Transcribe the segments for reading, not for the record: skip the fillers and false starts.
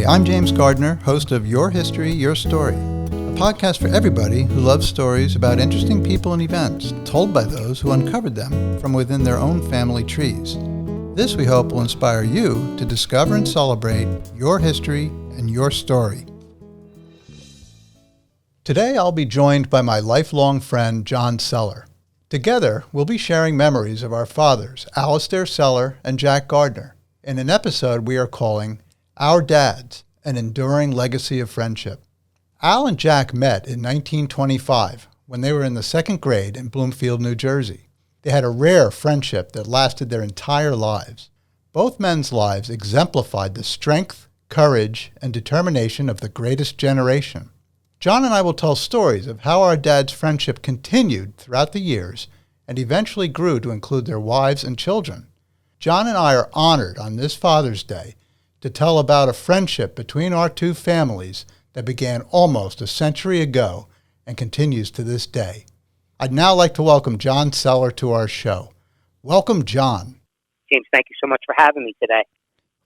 I'm James Gardner, host of Your History, Your Story, a podcast for everybody who loves stories about interesting people and events told by those who uncovered them from within their own family trees. This, we hope, will inspire you to discover and celebrate your history and your story. Today, I'll be joined by my lifelong friend, John Sellar. Together, we'll be sharing memories of our fathers, Alistair Sellar and Jack Gardner, in an episode we are calling Our Dads, an Enduring Legacy of Friendship. Al and Jack met in 1925 when they were in the second grade in Bloomfield, New Jersey. They had a rare friendship that lasted their entire lives. Both men's lives exemplified the strength, courage, and determination of the greatest generation. John and I will tell stories of how our dads' friendship continued throughout the years and eventually grew to include their wives and children. John and I are honored on this Father's Day to tell about a friendship between our two families that began almost a century ago and continues to this day. I'd now like to welcome John Sellar to our show. Welcome, John. James, thank you so much for having me today.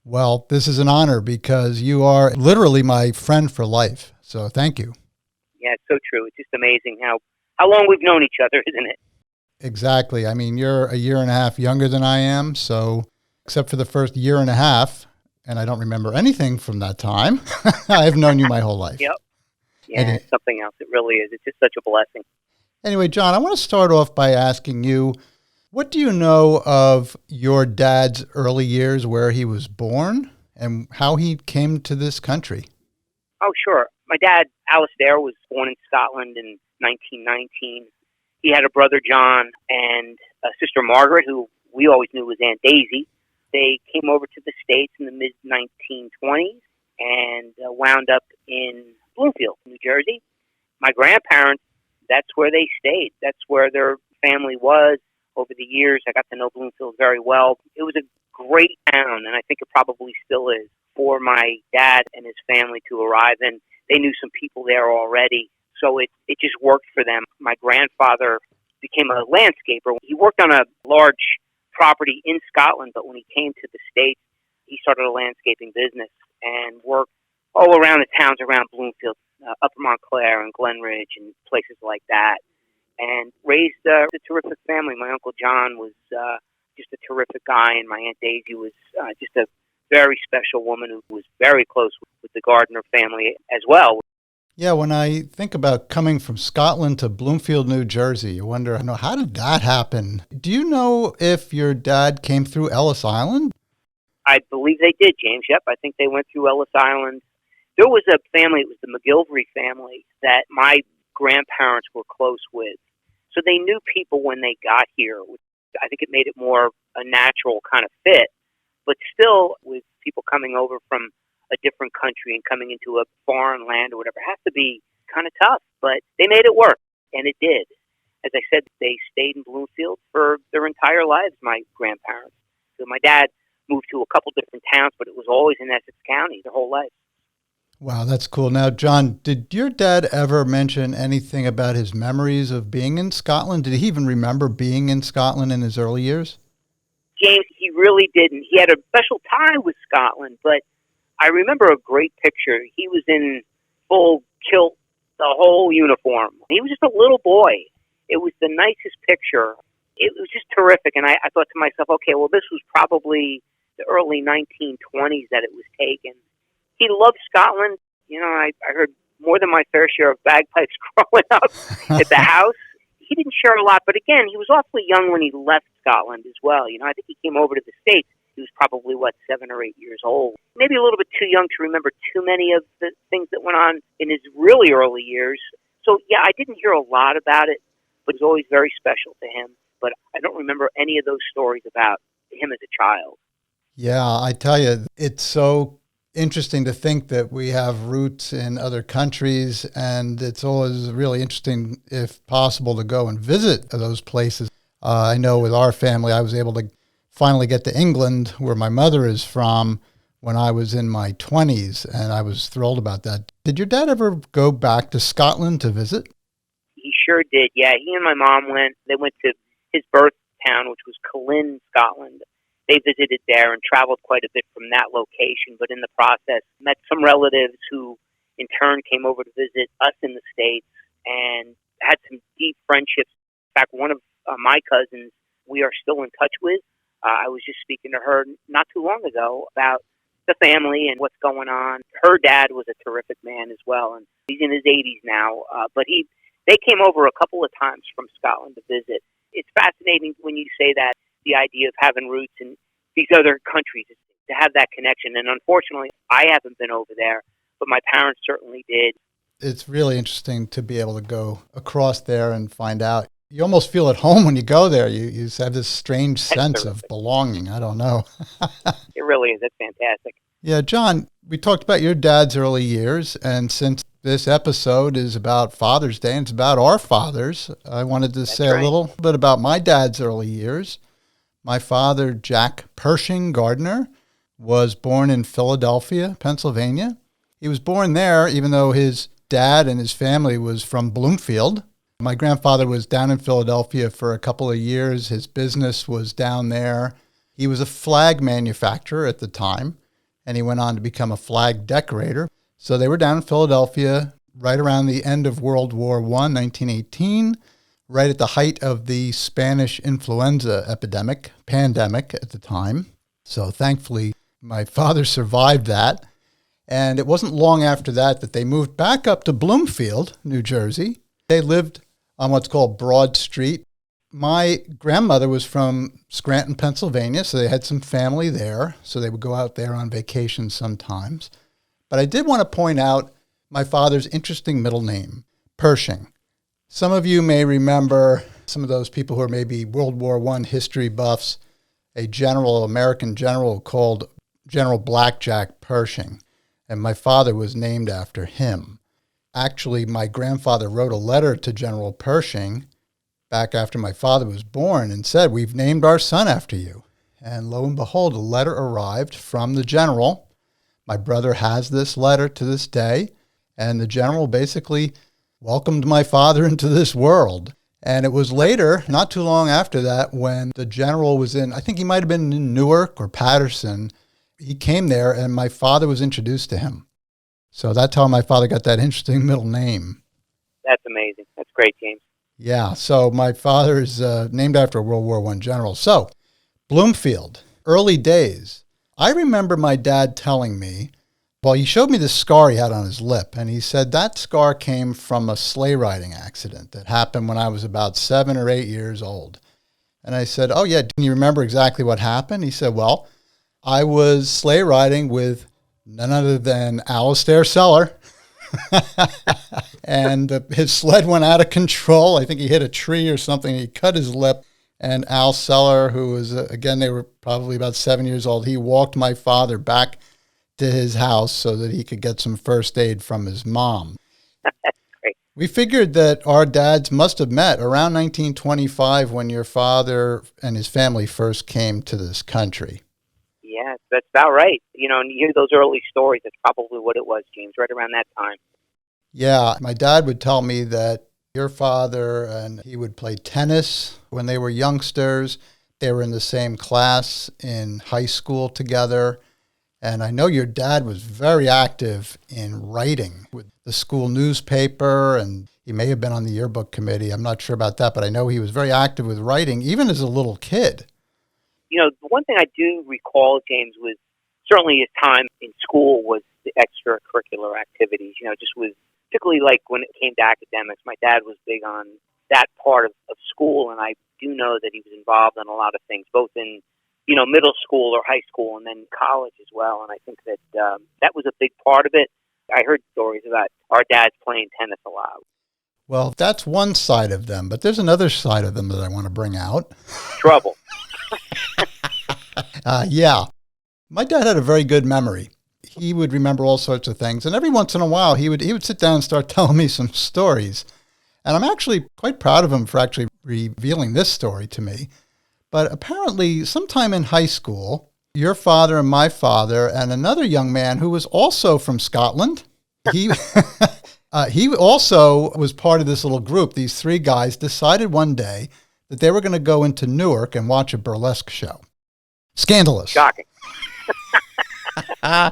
Well, this is an honor because you are literally my friend for life, so thank you. Yeah, it's so true. It's just amazing how long we've known each other, isn't it? Exactly. I mean, you're a year and a half younger than I am, so except for the first year and a half, and I don't remember anything from that time, I've known you my whole life. Yep. Yeah, it's something else. It really is. It's just such a blessing. Anyway, John, I want to start off by asking you, what do you know of your dad's early years, where he was born, and how he came to this country? Oh, sure. My dad, Alistair, was born in Scotland in 1919. He had a brother, John, and a sister, Margaret, who we always knew was Aunt Daisy. They came over to the States in the mid-1920s and wound up in Bloomfield, New Jersey. My grandparents, that's where they stayed. That's where their family was. Over the years, I got to know Bloomfield very well. It was a great town, and I think it probably still is, for my dad and his family to arrive in. They knew some people there already, so it just worked for them. My grandfather became a landscaper. He worked on a large property in Scotland, but when he came to the States, he started a landscaping business and worked all around the towns around Bloomfield, Upper Montclair and Glenridge and places like that, and raised a terrific family. My Uncle John was just a terrific guy, and my Aunt Daisy was just a very special woman who was very close with the Gardner family as well. Yeah, when I think about coming from Scotland to Bloomfield, New Jersey, you wonder, how did that happen? Do you know if your dad came through Ellis Island? I believe they did, James. Yep, I think they went through Ellis Island. There was a family, it was the McGilvery family, that my grandparents were close with. So they knew people when they got here. I think it made it more a natural kind of fit. But still, with people coming over from a different country and coming into a foreign land or whatever, it has to be kind of tough. But they made it work, and it did. As I said, they stayed in Bloomfield for their entire lives, my grandparents. So my dad moved to a couple different towns, but it was always in Essex County their whole life. Wow, that's cool. Now, John, did your dad ever mention anything about his memories of being in Scotland? Did he even remember being in Scotland in his early years? James, he really didn't. He had a special tie with Scotland, but I remember a great picture. He was in full kilt, the whole uniform. He was just a little boy. It was the nicest picture. It was just terrific, and I thought to myself, okay, well, this was probably the early 1920s that it was taken. He loved Scotland. I heard more than my fair share of bagpipes growing up at the house. He didn't share a lot, but again, he was awfully young when he left Scotland as well. I think he came over to the States. He was probably, 7 or 8 years old. Maybe a little bit too young to remember too many of the things that went on in his really early years. So, yeah, I didn't hear a lot about it, but it was always very special to him. But I don't remember any of those stories about him as a child. Yeah, I tell you, it's so interesting to think that we have roots in other countries, and it's always really interesting, if possible, to go and visit those places. I know with our family, I was able to finally get to England, where my mother is from, when I was in my 20s, and I was thrilled about that. Did your dad ever go back to Scotland to visit? He sure did, yeah. He and my mom went. They went to his birth town, which was Cullen, Scotland. they visited there and traveled quite a bit from that location. But in the process, met some relatives who in turn came over to visit us in the States and had some deep friendships. In fact, one of my cousins we are still in touch with. I was just speaking to her not too long ago about the family and what's going on. Her dad was a terrific man as well, and he's in his 80s now. But they came over a couple of times from Scotland to visit. It's fascinating when you say that, the idea of having roots in these other countries, to have that connection. And unfortunately, I haven't been over there, but my parents certainly did. It's really interesting to be able to go across there and find out. You almost feel at home when you go there. You have this strange sense of belonging. I don't know. It really is. It's fantastic. Yeah, John, we talked about your dad's early years, and since this episode is about Father's Day and it's about our fathers, I wanted to say a little bit about my dad's early years. My father, Jack Pershing Gardner, was born in Philadelphia, Pennsylvania. He was born there even though his dad and his family was from Bloomfield. My grandfather was down in Philadelphia for a couple of years. His business was down there. He was a flag manufacturer at the time, and he went on to become a flag decorator. So they were down in Philadelphia right around the end of World War I, 1918, right at the height of the Spanish influenza pandemic at the time. So thankfully, my father survived that. And it wasn't long after that they moved back up to Bloomfield, New Jersey. They lived on what's called Broad Street. My grandmother was from Scranton, Pennsylvania, so they had some family there. So they would go out there on vacation sometimes. But I did want to point out my father's interesting middle name, Pershing. Some of you may remember, some of those people who are maybe World War I history buffs, a American general called General Blackjack Pershing. And my father was named after him. Actually, my grandfather wrote a letter to General Pershing back after my father was born and said, "We've named our son after you." And lo and behold, a letter arrived from the general. My brother has this letter to this day, and the general basically welcomed my father into this world. And it was later, not too long after that, when the general was I think he might have been in Newark or Paterson. He came there, and my father was introduced to him. So that's how my father got that interesting middle name. That's amazing. That's great, James. Yeah, so my father is named after a World War I general. So, Bloomfield, early days. I remember my dad telling me, well, he showed me the scar he had on his lip, and he said that scar came from a sleigh riding accident that happened when I was about 7 or 8 years old. And I said, "Oh, yeah, can you remember exactly what happened?" He said, "Well, I was sleigh riding with none other than Alistair Sellar, and his sled went out of control. I think he hit a tree or something. He cut his lip, and Al Sellar, who was, again, they were probably about 7 years old, he walked my father back to his house so that he could get some first aid from his mom." Great. We figured that our dads must have met around 1925 when your father and his family first came to this country. Yeah, that's about right. And you hear those early stories, that's probably what it was, James, right around that time. Yeah, my dad would tell me that your father and he would play tennis when they were youngsters. They were in the same class in high school together. And I know your dad was very active in writing with the school newspaper, and he may have been on the yearbook committee. I'm not sure about that, but I know he was very active with writing, even as a little kid. The one thing I do recall, James, was certainly his time in school was the extracurricular activities, just with, particularly like when it came to academics. My dad was big on that part of school, and I do know that he was involved in a lot of things, both in, middle school or high school and then college as well. And I think that that was a big part of it. I heard stories about our dads playing tennis a lot. Well, that's one side of them, but there's another side of them that I want to bring out. Trouble. Yeah. My dad had a very good memory. He would remember all sorts of things. And every once in a while, he would sit down and start telling me some stories. And I'm actually quite proud of him for actually revealing this story to me. But apparently, sometime in high school, your father and my father and another young man who was also from Scotland, he also was part of this little group. These three guys decided one day that they were going to go into Newark and watch a burlesque show. Scandalous. Shocking.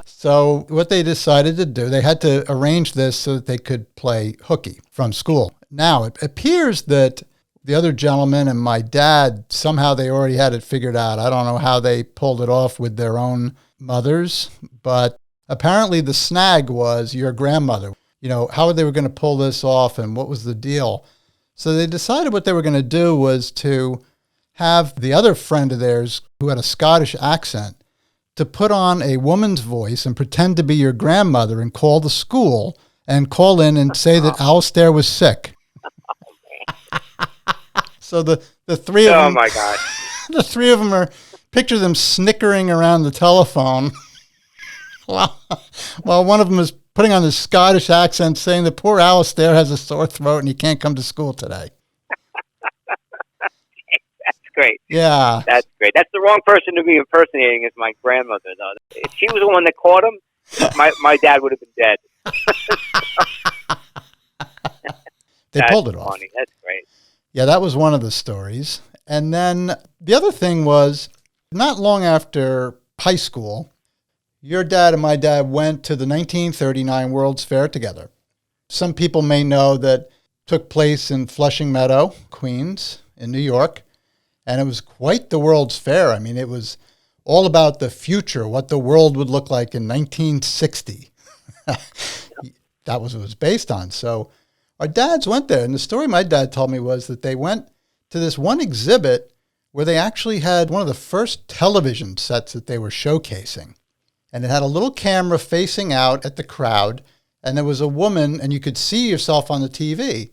So what they decided to do, they had to arrange this so that they could play hooky from school. Now, it appears that the other gentleman and my dad, somehow they already had it figured out. I don't know how they pulled it off with their own mothers, but apparently the snag was your grandmother. You know, how they were going to pull this off and what was the deal. So they decided what they were going to do was to have the other friend of theirs who had a Scottish accent to put on a woman's voice and pretend to be your grandmother and call the school and call in and say that Alistair was sick. So the three of them, oh my God, the three of them are, picture them snickering around the telephone while one of them is putting on the Scottish accent saying that poor Alistair has a sore throat and he can't come to school today. Great. Yeah. That's great. That's the wrong person to be impersonating is my grandmother, though. If she was the one that caught him, my dad would have been dead. They pulled it off. Funny. That's great. Yeah, that was one of the stories. And then the other thing was, not long after high school, your dad and my dad went to the 1939 World's Fair together. Some people may know that took place in Flushing Meadow, Queens, in New York. And it was quite the World's Fair. I mean, it was all about the future, what the world would look like in 1960. That was what it was based on. So our dads went there. And the story my dad told me was that they went to this one exhibit where they actually had one of the first television sets that they were showcasing. And it had a little camera facing out at the crowd. And there was a woman, and you could see yourself on the TV.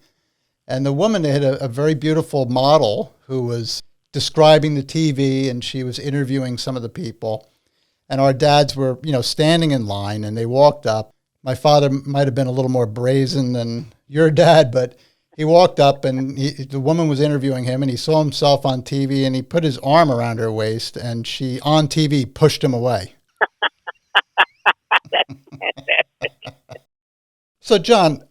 And the woman, they had a very beautiful model who was describing the TV, and she was interviewing some of the people. And our dads were, standing in line, and they walked up. My father might have been a little more brazen than your dad, but he walked up, and the woman was interviewing him, and he saw himself on TV, and he put his arm around her waist, and she, on TV, pushed him away. That's fantastic. So, John,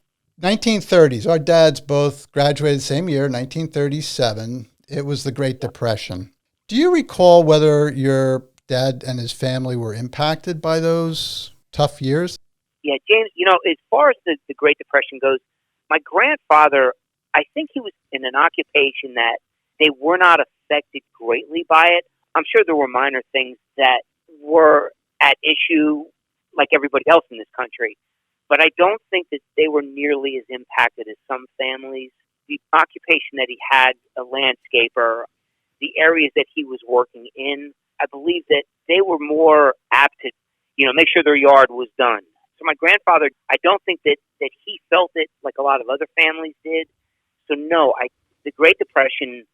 1930s, our dads both graduated the same year, 1937. It was the Great Depression. Do you recall whether your dad and his family were impacted by those tough years? Yeah, James, as far as the Great Depression goes, my grandfather, I think he was in an occupation that they were not affected greatly by it. I'm sure there were minor things that were at issue like everybody else in this country, but I don't think that they were nearly as impacted as some families. The occupation that he had, a landscaper, the areas that he was working in, I believe that they were more apt to, make sure their yard was done. So my grandfather, I don't think that he felt it like a lot of other families did. So no, the Great Depression,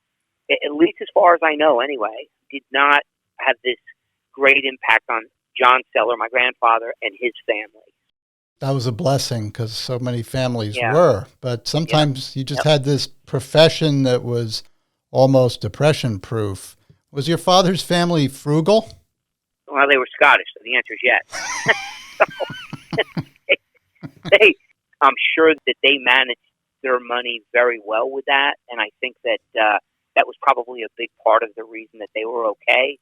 at least as far as I know anyway, did not have this great impact on John Sellar, my grandfather, and his family. That was a blessing because so many families were. But sometimes you just had this profession that was almost depression-proof. Was your father's family frugal? Well, they were Scottish, so the answer is yes. I'm sure that they managed their money very well with that, and I think that that was probably a big part of the reason that they were okay.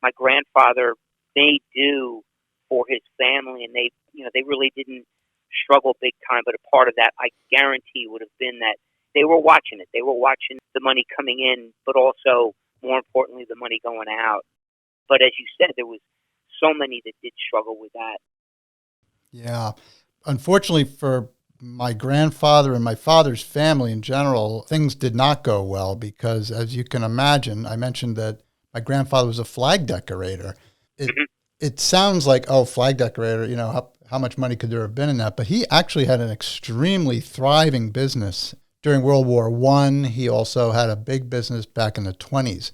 My grandfather made do for his family, and they really didn't struggle big time. But a part of that, I guarantee, would have been that they were watching it. They were watching the money coming in, but also, more importantly, the money going out. But as you said, there was so many that did struggle with that. Yeah. Unfortunately for my grandfather and my father's family in general, things did not go well because, as you can imagine, I mentioned that my grandfather was a flag decorator. It sounds like, flag decorator, how much money could there have been in that? But he actually had an extremely thriving business during World War I. He also had a big business back in the 1920s.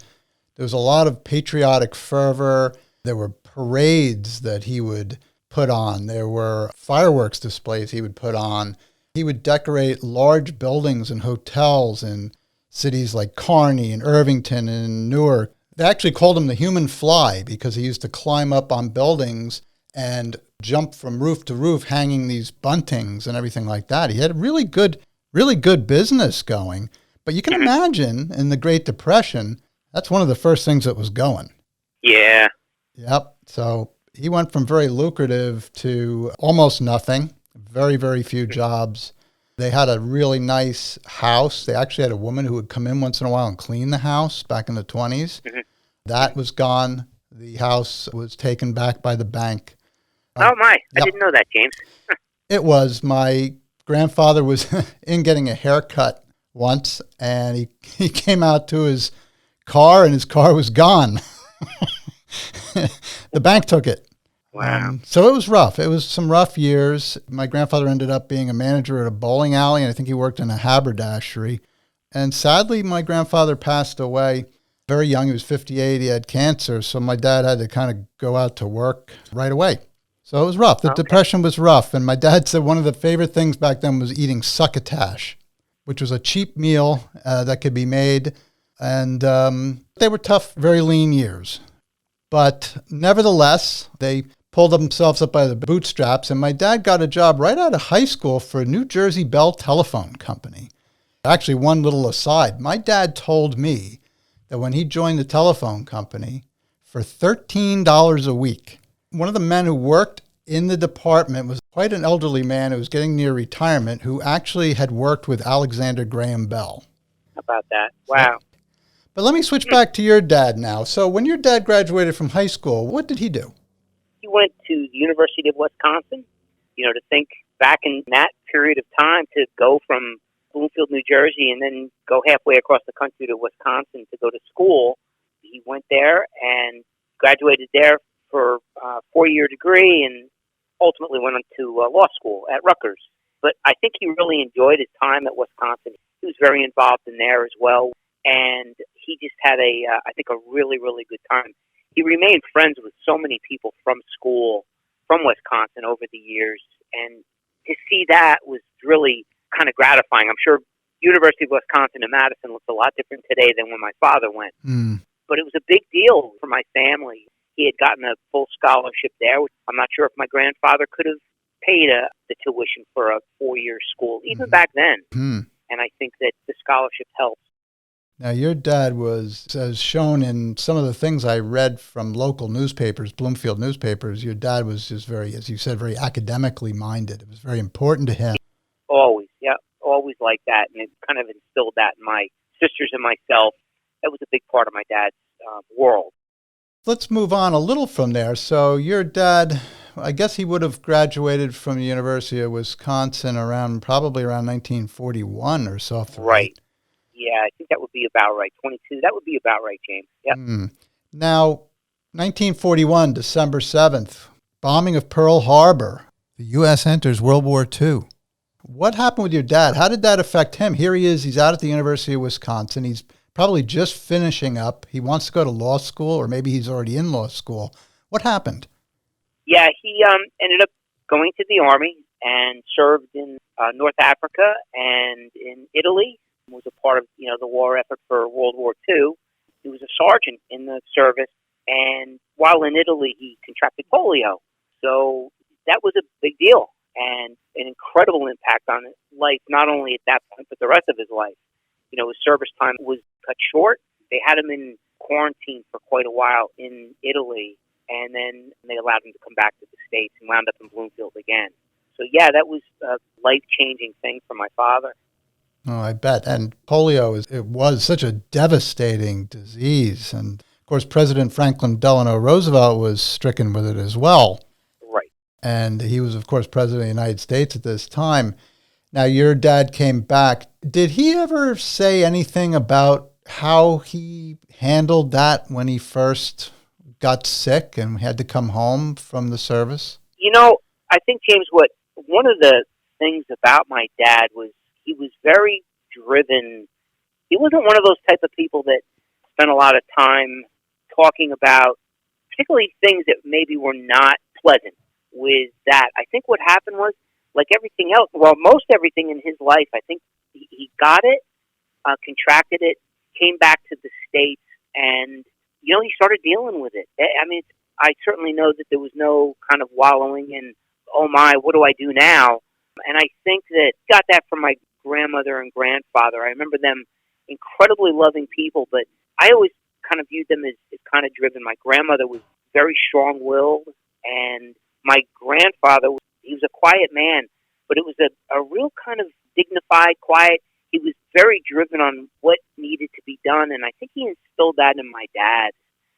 There was a lot of patriotic fervor. There were parades that he would put on. There were fireworks displays he would put on. He would decorate large buildings and hotels in cities like Kearney and Irvington and Newark. They actually called him the human fly because he used to climb up on buildings and jump from roof to roof hanging these buntings and everything like that. He had a really good business going. But you can imagine in the Great Depression, that's one of the first things that was going. Yeah. Yep. So he went from very lucrative to almost nothing, very, very few jobs. They had a really nice house. They actually had a woman who would come in once in a while and clean the house back in the 20s. Hmm. That was gone. The house was taken back by the bank. Oh my! I Yep. didn't know that, James. It was. My grandfather was in getting a haircut once, and he came out to his car, and his car was gone. The bank took it. Wow. So it was rough. It was some rough years. My grandfather ended up being a manager at a bowling alley, and I think he worked in a haberdashery. And sadly, my grandfather passed away very young. He was 58. He had cancer, so my dad had to kind of go out to work right away. So it was rough. The Okay. depression was rough. And my dad said one of the favorite things back then was eating succotash, which was a cheap meal that could be made. And they were tough, very lean years. But nevertheless, they pulled themselves up by the bootstraps. And my dad got a job right out of high school for a New Jersey Bell Telephone Company. Actually, one little aside, my dad told me that when he joined the telephone company for $13 a week, one of the men who worked in the department was quite an elderly man who was getting near retirement who actually had worked with Alexander Graham Bell. How about that? Wow. But let me switch back to your dad now. So when your dad graduated from high school, what did he do? He went to the University of Wisconsin. To think back in that period of time to go from Bloomfield, New Jersey, and then go halfway across the country to Wisconsin to go to school. He went there and graduated there for a 4-year degree and ultimately went on to law school at Rutgers. But I think he really enjoyed his time at Wisconsin. He was very involved in there as well, and he just had I think, a really, really good time. He remained friends with so many people from school, from Wisconsin over the years, and to see that was really kind of gratifying. I'm sure University of Wisconsin in Madison looks a lot different today than when my father went. But it was a big deal for my family. He had gotten a full scholarship there. I'm not sure if my grandfather could have paid the tuition for a 4-year school, even back then. And I think that the scholarship helped. Now, your dad was, as shown in some of the things I read from local newspapers, Bloomfield newspapers, your dad was just very, as you said, very academically minded. It was very important to him. Always, yeah, always like that. And it kind of instilled that in my sisters and myself. That was a big part of my dad's world. Let's move on a little from there. So your dad, I guess he would have graduated from the University of Wisconsin probably around 1941 or so. Right. Yeah, I think that would be about right. 22, that would be about right, James. Yep. Now, 1941, December 7th, bombing of Pearl Harbor. The U.S. enters World War II. What happened with your dad? How did that affect him? Here he is. He's out at the University of Wisconsin. He's probably just finishing up. He wants to go to law school, or maybe he's already in law school. What happened? Yeah, he ended up going to the Army and served in North Africa and in Italy. Was a part of the war effort for World War II. He was a sergeant in the service, and while in Italy, he contracted polio. So that was a big deal and an incredible impact on his life, not only at that point, but the rest of his life. His service time was cut short. They had him in quarantine for quite a while in Italy, and then they allowed him to come back to the States and wound up in Bloomfield again. So yeah, that was a life-changing thing for my father. Oh, I bet. And polio it was such a devastating disease. And of course, President Franklin Delano Roosevelt was stricken with it as well. Right. And he was, of course, President of the United States at this time. Now, your dad came back. Did he ever say anything about how he handled that when he first got sick and had to come home from the service? I think, James, one of the things about my dad was he was very driven. He wasn't one of those type of people that spent a lot of time talking about particularly things that maybe were not pleasant with that. I think what happened was, like everything else, well, most everything in his life, I think he got it, contracted it, came back to the States, and, he started dealing with it. I mean, I certainly know that there was no kind of wallowing in, oh my, what do I do now? And I think that got that from my grandmother and grandfather. I remember them incredibly loving people, but I always kind of viewed them as kind of driven. My grandmother was very strong-willed, and my grandfather, he was a quiet man, but it was a real kind of dignified, quiet. He was very driven on what needed to be done, and I think he instilled that in my dad.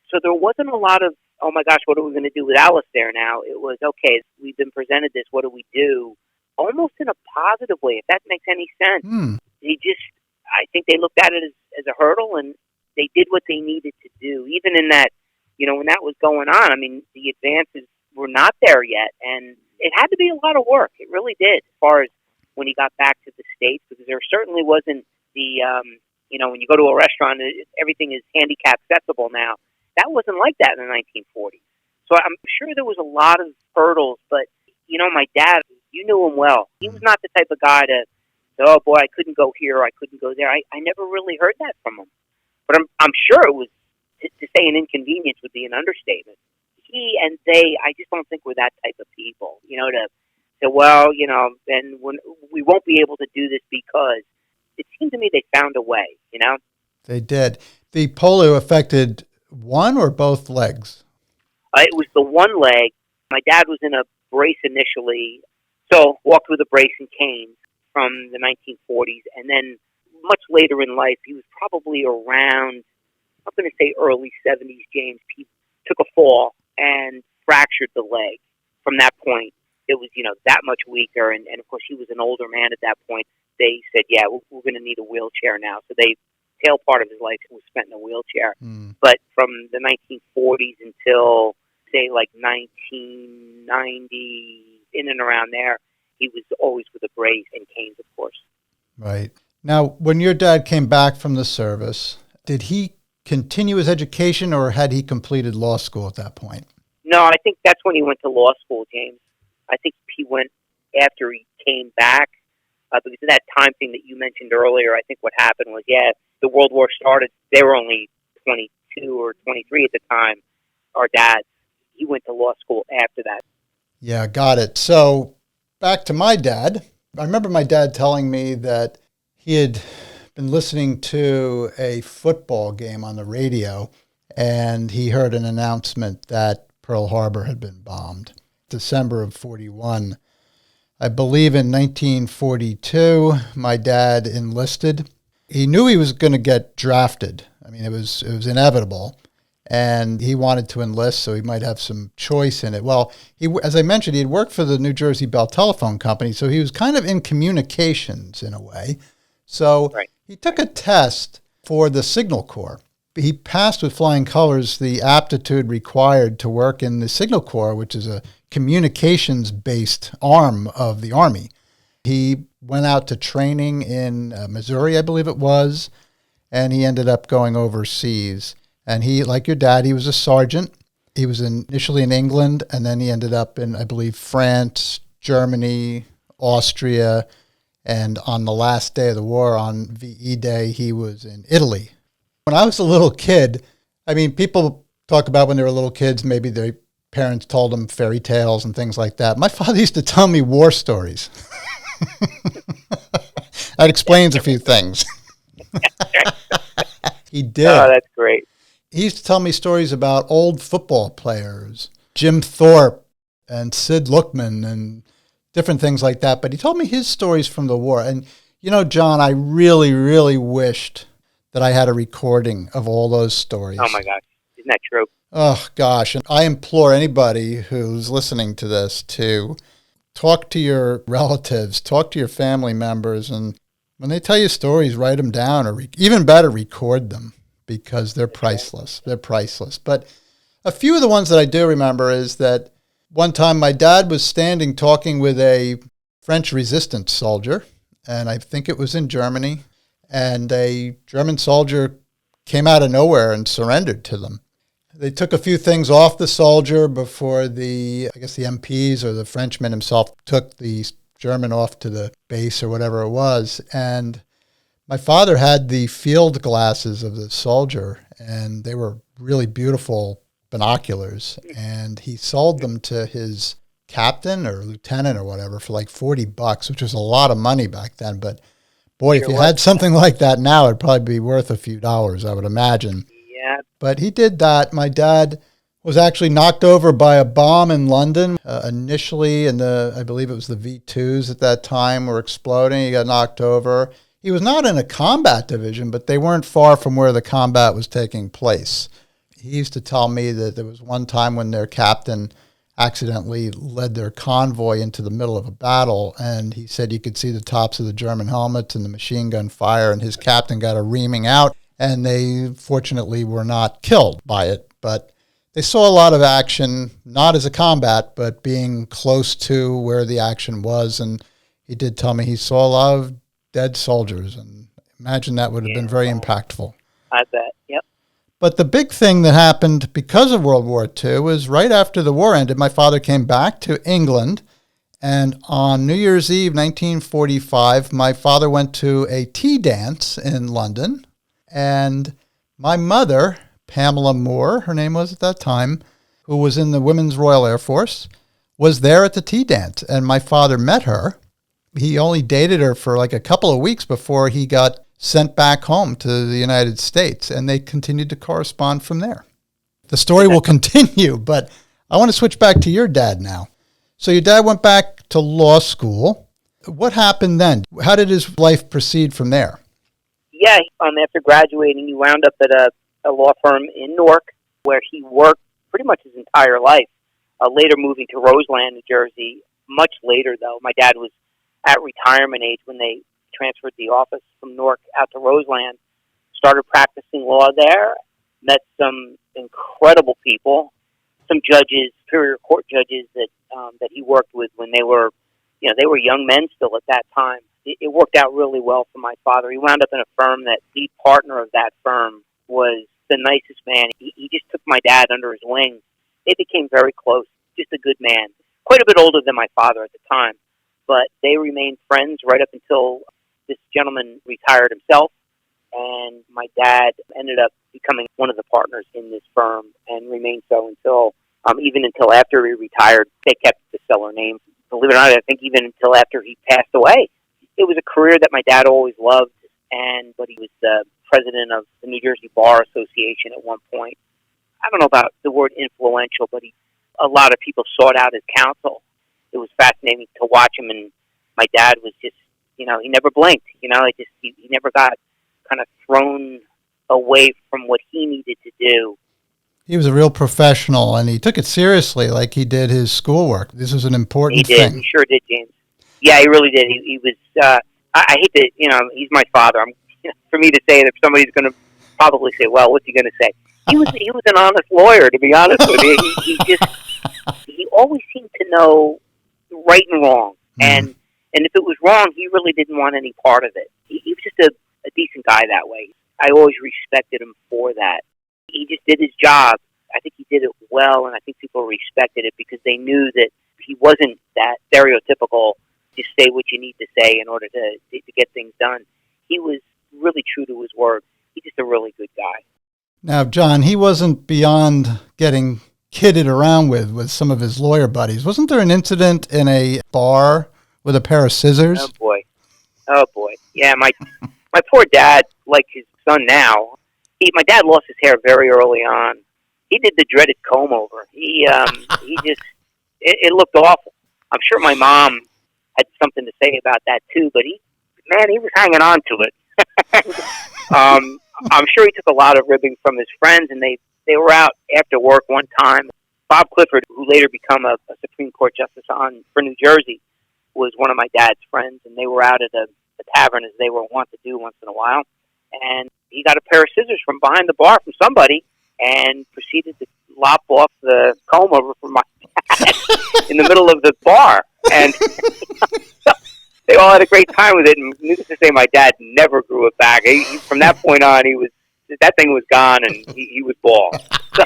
So there wasn't a lot of, oh my gosh, what are we going to do with Alistair now? It was, okay, we've been presented this, what do we do? Almost in a positive way, if that makes any sense. I think they looked at it as a hurdle, and they did what they needed to do. Even in that, when that was going on, I mean, the advances were not there yet, and it had to be a lot of work. It really did, as far as when he got back to the States, because there certainly wasn't the, when you go to a restaurant, everything is handicap accessible now. That wasn't like that in the 1940s. So I'm sure there was a lot of hurdles, but, my dad, you knew him well. He was not the type of guy to say, oh boy, I couldn't go here, or I couldn't go there. I never really heard that from him. But I'm sure it was, to say an inconvenience would be an understatement. He and they, I just don't think we're that type of people, to say, well, then we won't be able to do this, because it seemed to me they found a way, They did. The polio affected one or both legs? It was the one leg. My dad was in a brace initially, so walked with a brace and cane from the 1940s, and then much later in life, he was probably around, I'm going to say early 70s, James, he took a fall and fractured the leg. From that point, it was, that much weaker, and of course, he was an older man at that point. They said, yeah, we're going to need a wheelchair now. So tail part of his life was spent in a wheelchair. But from the 1940s until, say, like 1990, in and around there, he was always with a brace and canes, of course. Right. Now, when your dad came back from the service, did he continue his education, or had he completed law school at that point? No, I think that's when he went to law school, James. I think he went after he came back, because of that time thing that you mentioned earlier. I think what happened was, the World War started. They were only 22 or 23 at the time, our dad. He went to law school after that. Yeah, got it. So back to my dad. I remember my dad telling me that he had been listening to a football game on the radio, and he heard an announcement that Pearl Harbor had been bombed. December of 41. I believe in 1942, my dad enlisted. He knew he was going to get drafted. I mean, it was inevitable. And he wanted to enlist, so he might have some choice in it. Well, as I mentioned, he had worked for the New Jersey Bell Telephone Company, so he was kind of in communications in a way. So He took a test for the Signal Corps. He passed with flying colors the aptitude required to work in the Signal Corps, which is a communications-based arm of the Army. He went out to training in Missouri, I believe it was, and he ended up going overseas. And he, like your dad, he was a sergeant. He was initially in England, and then he ended up in, I believe, France, Germany, Austria, and on the last day of the war, on VE Day, he was in Italy. When I was a little kid, I mean, people talk about when they were little kids, maybe their parents told them fairy tales and things like that. My father used to tell me war stories. That explains a few things. He did. Oh, that's great. He used to tell me stories about old football players, Jim Thorpe and Sid Lookman and different things like that. But he told me his stories from the war. And, John, I really, really wished that I had a recording of all those stories. Oh, my gosh. Isn't that true? Oh, gosh. And I implore anybody who's listening to this to talk to your relatives, talk to your family members, and when they tell you stories, write them down, or even better, record them, because they're priceless. They're priceless. But a few of the ones that I do remember is that one time my dad was standing talking with a French resistance soldier, and I think it was in Germany, and a German soldier came out of nowhere and surrendered to them. They took a few things off the soldier before the MPs or the Frenchman himself took the German off to the base or whatever it was. And my father had the field glasses of the soldier, and they were really beautiful binoculars. And he sold them to his captain or lieutenant or whatever for like $40, which was a lot of money back then. But boy, if you had something like that now, it'd probably be worth a few dollars, I would imagine. Yeah. But he did that. My dad was actually knocked over by a bomb in London. Initially, I believe it was the V2s at that time were exploding. He got knocked over. He was not in a combat division, but they weren't far from where the combat was taking place. He used to tell me that there was one time when their captain accidentally led their convoy into the middle of a battle, and he said you could see the tops of the German helmets and the machine gun fire, and his captain got a reaming out, and they fortunately were not killed by it. But they saw a lot of action, not as a combat, but being close to where the action was, and he did tell me he saw a lot of dead soldiers, and imagine that would have been very impactful. I bet, yep. But the big thing that happened because of World War II was right after the war ended, my father came back to England, and on New Year's Eve, 1945, my father went to a tea dance in London, and my mother, Pamela Moore, her name was at that time, who was in the Women's Royal Air Force, was there at the tea dance, and my father met her. He only dated her for like a couple of weeks before he got sent back home to the United States, and they continued to correspond from there. The story will continue, but I want to switch back to your dad now. So your dad went back to law school. What happened then? How did his life proceed from there? Yeah, after graduating, he wound up at a law firm in Newark, where he worked pretty much his entire life, later moving to Roseland, New Jersey. Much later, though. My dad was at retirement age when they transferred the office from Newark out to Roseland, started practicing law there, met some incredible people, some judges, superior court judges that he worked with when they were young men still at that time. It worked out really well for my father. He wound up in a firm that the partner of that firm was the nicest man. He just took my dad under his wing. They became very close, just a good man. Quite a bit older than my father at the time, but they remained friends right up until this gentleman retired himself, and my dad ended up becoming one of the partners in this firm and remained so until after he retired. They kept the Sellar name. Believe it or not, I think even until after he passed away. It was a career that my dad always loved, but he was the president of the New Jersey Bar Association at one point. I don't know about the word influential, but a lot of people sought out his counsel. It was fascinating to watch him, and my dad was just, he never blinked. He never got kind of thrown away from what he needed to do. He was a real professional, and he took it seriously like he did his schoolwork. This was an important thing. He did. He sure did, James. Yeah, he really did. He was, I hate to, he's my father. For me to say that somebody's going to probably say, well, what's he going to say? He was an honest lawyer, to be honest with you. He always seemed to know right and wrong. And if it was wrong, he really didn't want any part of it. He was just a decent guy that way. I always respected him for that. He just did his job. I think he did it well, and I think people respected it because they knew that he wasn't that stereotypical, just say what you need to say in order to get things done. He was really true to his word. He's just a really good guy. Now, John, he wasn't beyond getting kidded around with some of his lawyer buddies. Wasn't there an incident in a bar with a pair of scissors? Oh boy. Yeah, my poor dad, like his son now, my dad lost his hair very early on. He did the dreaded comb over. It looked awful. I'm sure my mom had something to say about that too, but he was hanging on to it. I'm sure he took a lot of ribbing from his friends, and they were out after work one time. Bob Clifford, who later became a Supreme Court justice for New Jersey, was one of my dad's friends, and they were out at a tavern, as they were wont to do once in a while. And he got a pair of scissors from behind the bar from somebody and proceeded to lop off the comb over from my dad in the middle of the bar. And they all had a great time with it. And needless to say, my dad never grew it back. From that point on, that thing was gone, and he was bald. So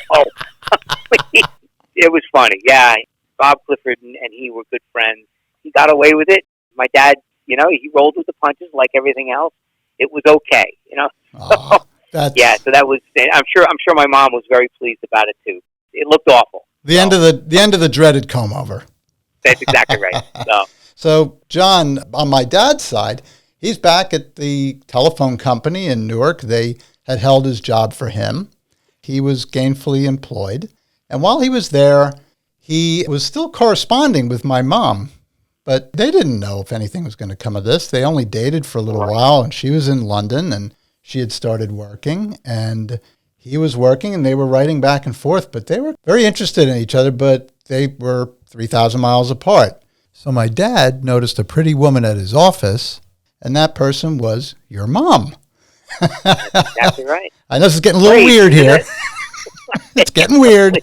it was funny. Yeah, Bob Clifford and he were good friends. He got away with it. My dad, he rolled with the punches like everything else. It was okay, Oh, yeah, so that was. I'm sure my mom was very pleased about it too. It looked awful. The end of the dreaded comb over. That's exactly right. So John, on my dad's side, he's back at the telephone company in Newark. They had held his job for him. He was gainfully employed. And while he was there, he was still corresponding with my mom. But they didn't know if anything was going to come of this. They only dated for a little while, and she was in London, and she had started working, and he was working, and they were writing back and forth. But they were very interested in each other, but they were 3,000 miles apart. So my dad noticed a pretty woman at his office, and that person was your mom. That's exactly right. I know this is getting a little weird here. It's getting weird.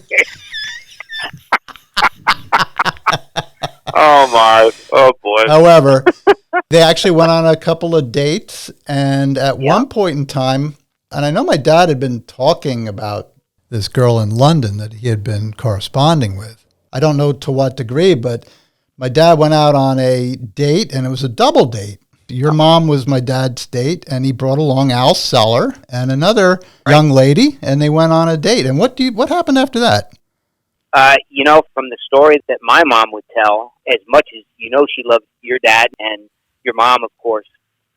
Oh boy. However, they actually went on a couple of dates, and at one point in time, and I know my dad had been talking about this girl in London that he had been corresponding with. I don't know to what degree, but my dad went out on a date, and it was a double date. Your mom was my dad's date, and he brought along Al Sellar and another young lady, and they went on a date. And what happened after that? From the stories that my mom would tell, as much as she loved your dad and your mom, of course.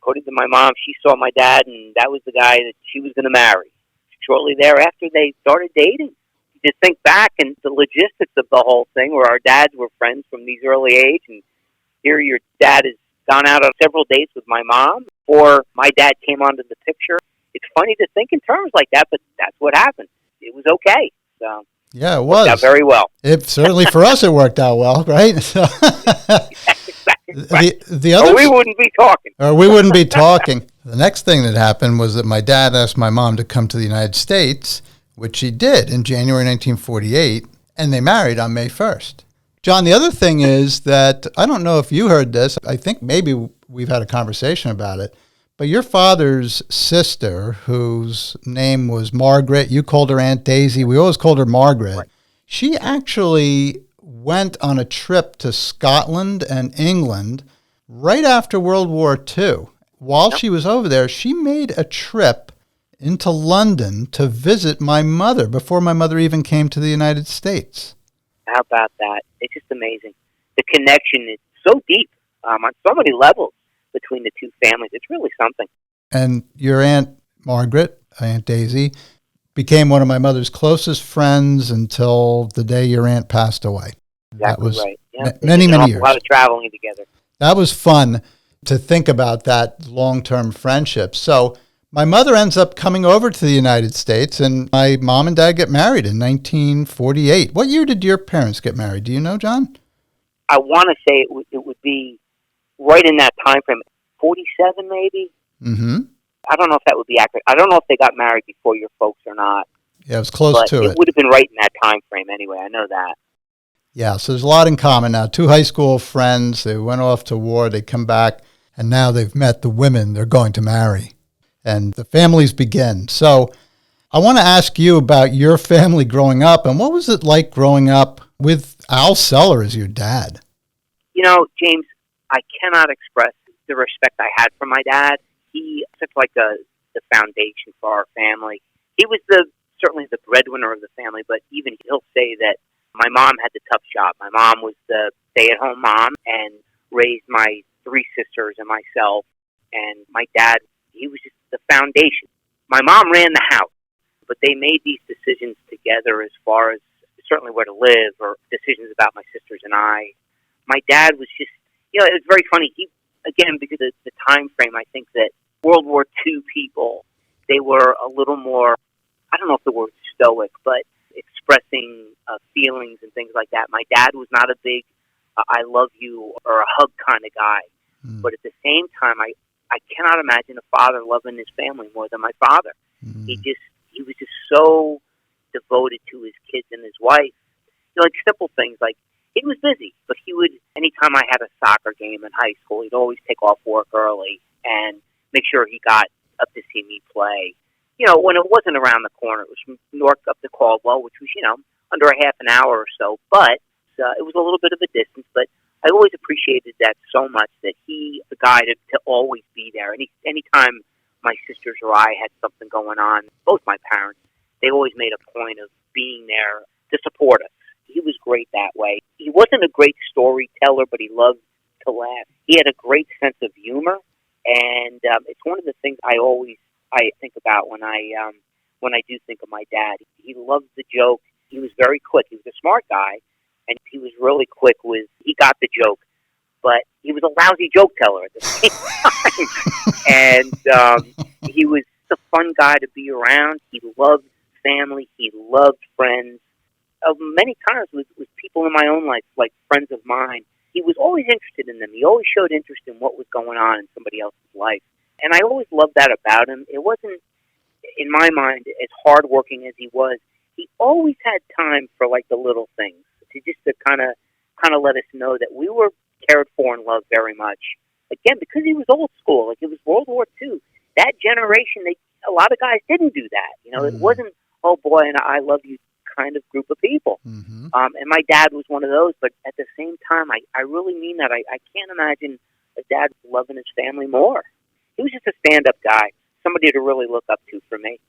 According to my mom, she saw my dad, and that was the guy that she was going to marry. Shortly thereafter, they started dating. You just think back and the logistics of the whole thing, where our dads were friends from these early age, and here your dad has gone out on several dates with my mom, or my dad came onto the picture. It's funny to think in terms like that, but that's what happened. It was okay. So yeah, it was. Worked out very well. Certainly for us, it worked out well, right? Right. The other, or we wouldn't be talking. Or we wouldn't be talking. The next thing that happened was that my dad asked my mom to come to the United States, which she did in January 1948, and they married on May 1st. John, the other thing is that, I don't know if you heard this, I think maybe we've had a conversation about it, but your father's sister, whose name was Margaret, you called her Aunt Daisy, we always called her Margaret, right. She actually went on a trip to Scotland and England right after World War II. While she was over there, she made a trip into London to visit my mother before my mother even came to the United States. How about that? It's just amazing. The connection is so deep on so many levels between the two families. It's really something. And your Aunt Margaret, Aunt Daisy, became one of my mother's closest friends until the day your aunt passed away. Exactly that was right. Yeah. Many years. A lot of traveling together. That was fun to think about that long-term friendship. So my mother ends up coming over to the United States, and my mom and dad get married in 1948. What year did your parents get married? Do you know, John? I want to say it would be right in that time frame, 47 maybe. Mm-hmm. I don't know if that would be accurate. I don't know if they got married before your folks or not. Yeah, it was close to it. It would have been right in that time frame anyway. I know that. Yeah, so there's a lot in common now. Two high school friends, they went off to war, they come back, and now they've met the women they're going to marry. And the families begin. So I want to ask you about your family growing up, and what was it like growing up with Al Sellar as your dad? James, I cannot express the respect I had for my dad. He was like the foundation for our family. He was certainly the breadwinner of the family, but even he'll say that my mom had the tough job. My mom was the stay-at-home mom and raised my three sisters and myself. And my dad, he was just the foundation. My mom ran the house, but they made these decisions together as far as certainly where to live or decisions about my sisters and I. My dad was just, it was very funny. He, again, because of the time frame, I think that World War II people, they were a little more, I don't know if the word stoic, but expressing feelings and things like that. My dad was not a big I love you or a hug kind of guy. Mm. But at the same time, I cannot imagine a father loving his family more than my father. Mm. He was just so devoted to his kids and his wife. Like simple things like he was busy, but he would, anytime I had a soccer game in high school, he'd always take off work early and make sure he got up to see me play. When it wasn't around the corner, it was from Newark up to Caldwell, which was, under a half an hour or so. But it was a little bit of a distance. But I always appreciated that so much that he, the guy to always be there. Anytime my sisters or I had something going on, both my parents, they always made a point of being there to support us. He was great that way. He wasn't a great storyteller, but he loved to laugh. He had a great sense of humor, and it's one of the things I think about when I when I do think of my dad. He loved the joke. He was very quick. He was a smart guy, and he was really quick with, he got the joke, but he was a lousy joke teller at the same time. And he was a fun guy to be around. He loved family. He loved friends. Many times with people in my own life, like friends of mine, he was always interested in them. He always showed interest in what was going on in somebody else's life. And I always loved that about him. It wasn't, in my mind, as hardworking as he was. He always had time for like the little things, to kind of let us know that we were cared for and loved very much. Again, because he was old school, like it was World War II. That generation, a lot of guys didn't do that. You know, it wasn't, oh boy, and I love you kind of group of people. And my dad was one of those, but at the same time, I really mean that. I can't imagine a dad loving his family more. He was just a stand-up guy, somebody to really look up to for me.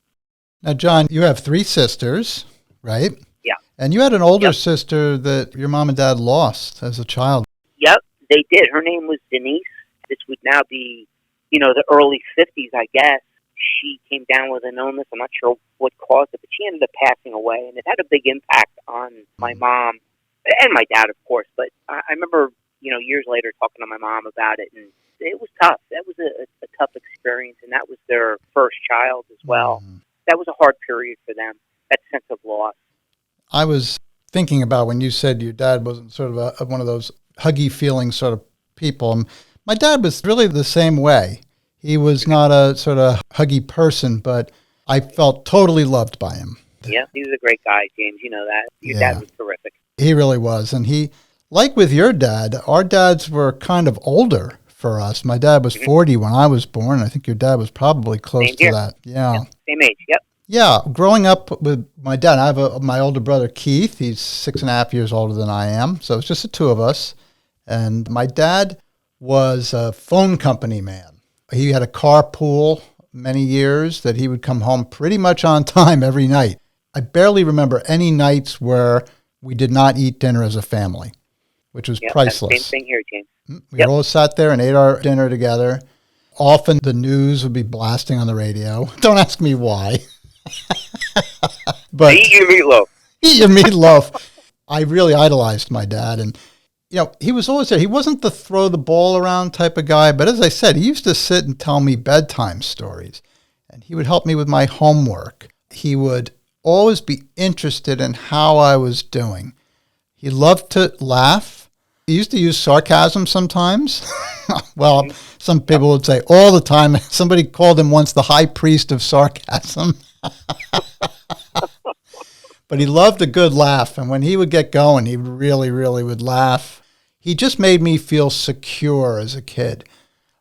Now, John, you have 3 sisters, right? Yeah. And you had an older sister that your mom and dad lost as a child. Yep, they did. Her name was Denise. This would now be, the early 50s, I guess. She came down with an illness. I'm not sure what caused it, but she ended up passing away, and it had a big impact on my mom and my dad, of course. But I remember, years later talking to my mom about it, and it was tough. That was a tough experience, and that was their first child as well. That was a hard period for them, that sense of loss. I was thinking about when you said your dad wasn't sort of one of those huggy feeling sort of people. And my dad was really the same way. He was not a sort of huggy person, but I felt totally loved by him. Yeah, he was a great guy, James. You know that. Your dad was terrific. He really was. And he, like with your dad, our dads were kind of older for us. My dad was 40 when I was born. I think your dad was probably close to that. Yeah. Same age, yep. Yeah, growing up with my dad, I have my older brother, Keith. He's 6.5 years older than I am. So it's just the two of us. And my dad was a phone company man. He had a carpool many years that he would come home pretty much on time every night. I barely remember any nights where we did not eat dinner as a family, which was priceless. Same thing here, James. We all sat there and ate our dinner together. Often the news would be blasting on the radio. Don't ask me why. But eat your meatloaf. Eat your meatloaf. I really idolized my dad, and he was always there. He wasn't the throw the ball around type of guy, but as I said, he used to sit and tell me bedtime stories, and he would help me with my homework. He would always be interested in how I was doing. He loved to laugh. He used to use sarcasm sometimes. Well, some people would say all the time. Somebody called him once the high priest of sarcasm. But he loved a good laugh, and when he would get going, he really, really would laugh. He just made me feel secure as a kid.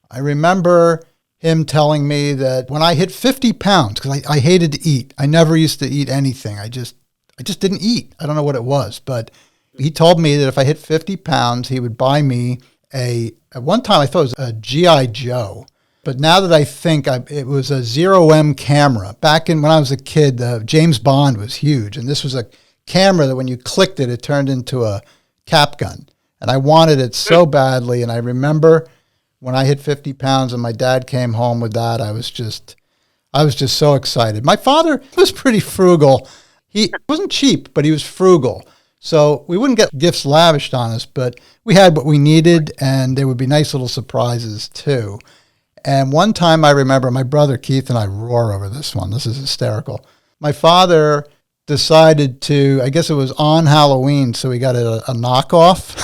I remember him telling me that when I hit 50 pounds, because I hated to eat. I never used to eat anything. I just didn't eat. I don't know what it was, but he told me that if I hit 50 pounds, he would buy me at one time I thought it was a G.I. Joe. But now that I think, it was a 0M camera. Back when I was a kid, James Bond was huge. And this was a camera that when you clicked it, it turned into a cap gun. And I wanted it so badly. And I remember when I hit 50 pounds and my dad came home with that, I was just so excited. My father was pretty frugal. He wasn't cheap, but he was frugal. So we wouldn't get gifts lavished on us, but we had what we needed, and there would be nice little surprises too. And one time I remember my brother Keith and I roar over this one. This is hysterical. My father decided to, I guess it was on Halloween, so we got a knockoff.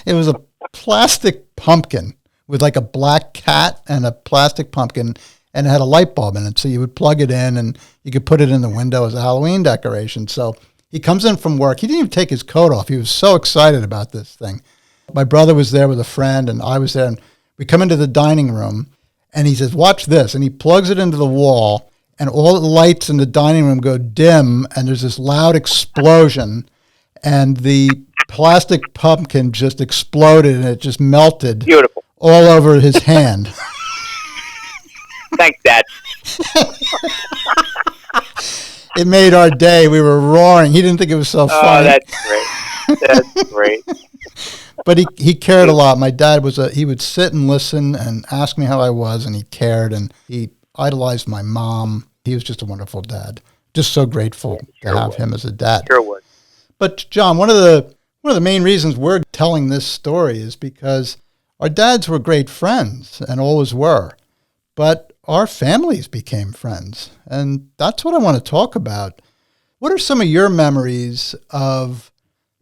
It was a plastic pumpkin with like a black cat and a plastic pumpkin, and it had a light bulb in it. So you would plug it in and you could put it in the window as a Halloween decoration. So he comes in from work. He didn't even take his coat off. He was so excited about this thing. My brother was there with a friend, and I was there, and we come into the dining room, and he says, watch this. And he plugs it into the wall, and all the lights in the dining room go dim, and there's this loud explosion, and the plastic pumpkin just exploded, and it just melted. Beautiful. All over his hand. Thanks, Dad. It made our day. We were roaring. He didn't think it was so funny. Oh, that's great. That's great. But he cared a lot. My dad he would sit and listen and ask me how I was, and he cared, and he idolized my mom. He was just a wonderful dad. Just so grateful to have him as a dad. Sure was. But John, one of the main reasons we're telling this story is because our dads were great friends and always were. But our families became friends. And that's what I want to talk about. What are some of your memories of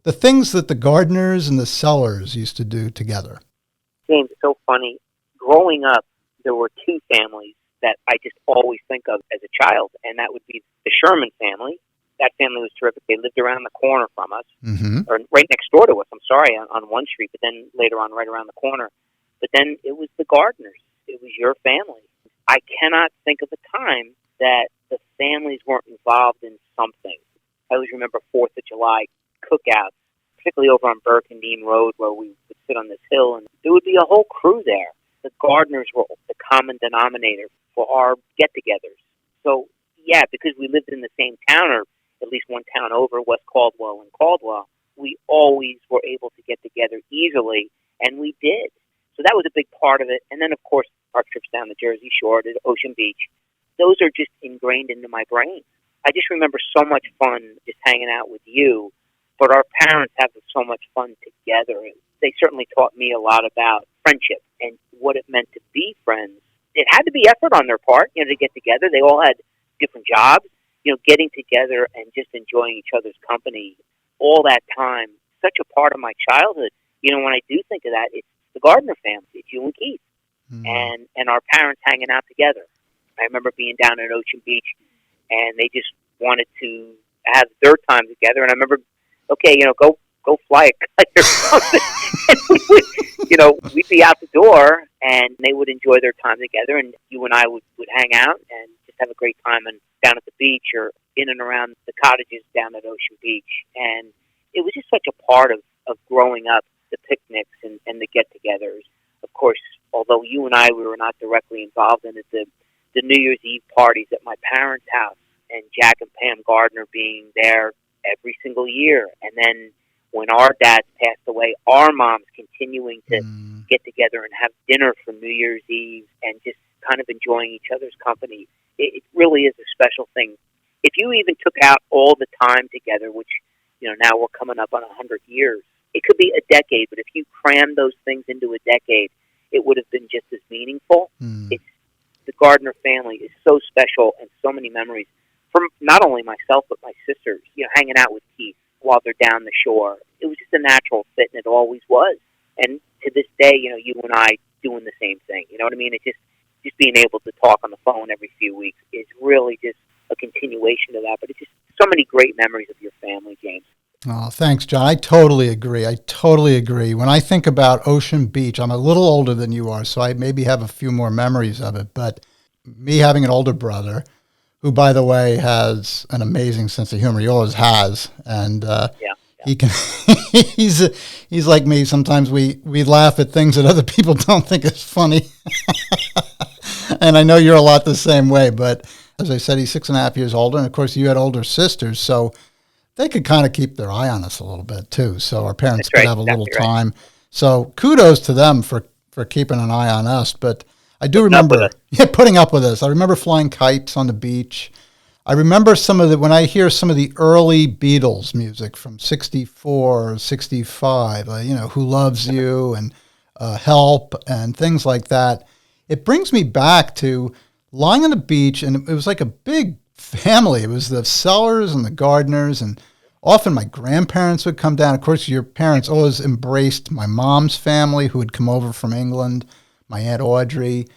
the things that the Gardners and the Sellars used to do together? James, it's so funny. Growing up, there were two families that I just always think of as a child, and that would be the Sherman family. That family was terrific. They lived around the corner from us, or right next door to us, on one street, but then later on right around the corner. But then it was the Gardners. It was your family. I cannot think of a time that the families weren't involved in something. I always remember 4th of July cookouts, particularly over on Burkendine Road, where we would sit on this hill, and there would be a whole crew there. The Gardners were the common denominator for our get-togethers. So, yeah, because we lived in the same town, or at least one town over, West Caldwell and Caldwell, we always were able to get together easily, and we did. So that was a big part of it. And then, of course, our trips down the Jersey Shore to Ocean Beach, those are just ingrained into my brain. I just remember so much fun just hanging out with you, but our parents have so much fun together. They certainly taught me a lot about friendship and what it meant to be friends. It had to be effort on their part, to get together. They all had different jobs, getting together and just enjoying each other's company all that time. Such a part of my childhood. When I do think of that, it's the Gardner family. It's you and Keith, and our parents hanging out together. I remember being down at Ocean Beach, and they just wanted to have their time together. And I remember, okay, go fly a kite or something. We'd be out the door, and they would enjoy their time together, and you and I would hang out and just have a great time and down at the beach or in and around the cottages down at Ocean Beach. And it was just such a part of growing up, the picnics and the get-togethers. Of course, although you and I, we were not directly involved in it, the New Year's Eve parties at my parents' house, and Jack and Pam Gardner being there every single year. And then when our dads passed away, our moms continuing to get together and have dinner for New Year's Eve and just kind of enjoying each other's company. It really is a special thing. If you even took out all the time together, which, now we're coming up on 100 years, it could be a decade, but if you crammed those things into a decade, it would have been just as meaningful. It's, the Gardner family is so special and so many memories from not only myself, but my sisters, hanging out with Keith while they're down the shore. It was just a natural fit, and it always was. And to this day, you and I doing the same thing. You know what I mean? It's just being able to talk on the phone every few weeks is really just a continuation of that. But it's just so many great memories of your family, James. Oh, thanks, John. I totally agree. When I think about Ocean Beach, I'm a little older than you are, so I maybe have a few more memories of it. But me having an older brother, who, by the way, has an amazing sense of humor. He always has. And he can, he's like me. Sometimes we laugh at things that other people don't think is funny. And I know you're a lot the same way. But as I said, he's 6.5 years older. And, of course, you had older sisters. So they could kind of keep their eye on us a little bit, too. So our parents could have a little time. So kudos to them for keeping an eye on us. But I do remember putting up with us. I remember flying kites on the beach. I remember when I hear some of the early Beatles music from 64, 65, Who Loves You and Help and things like that, it brings me back to lying on the beach, and it was like a big family. It was the Sellars and the Gardners, and often my grandparents would come down. Of course, your parents always embraced my mom's family, who would come over from England, my Aunt Audrey.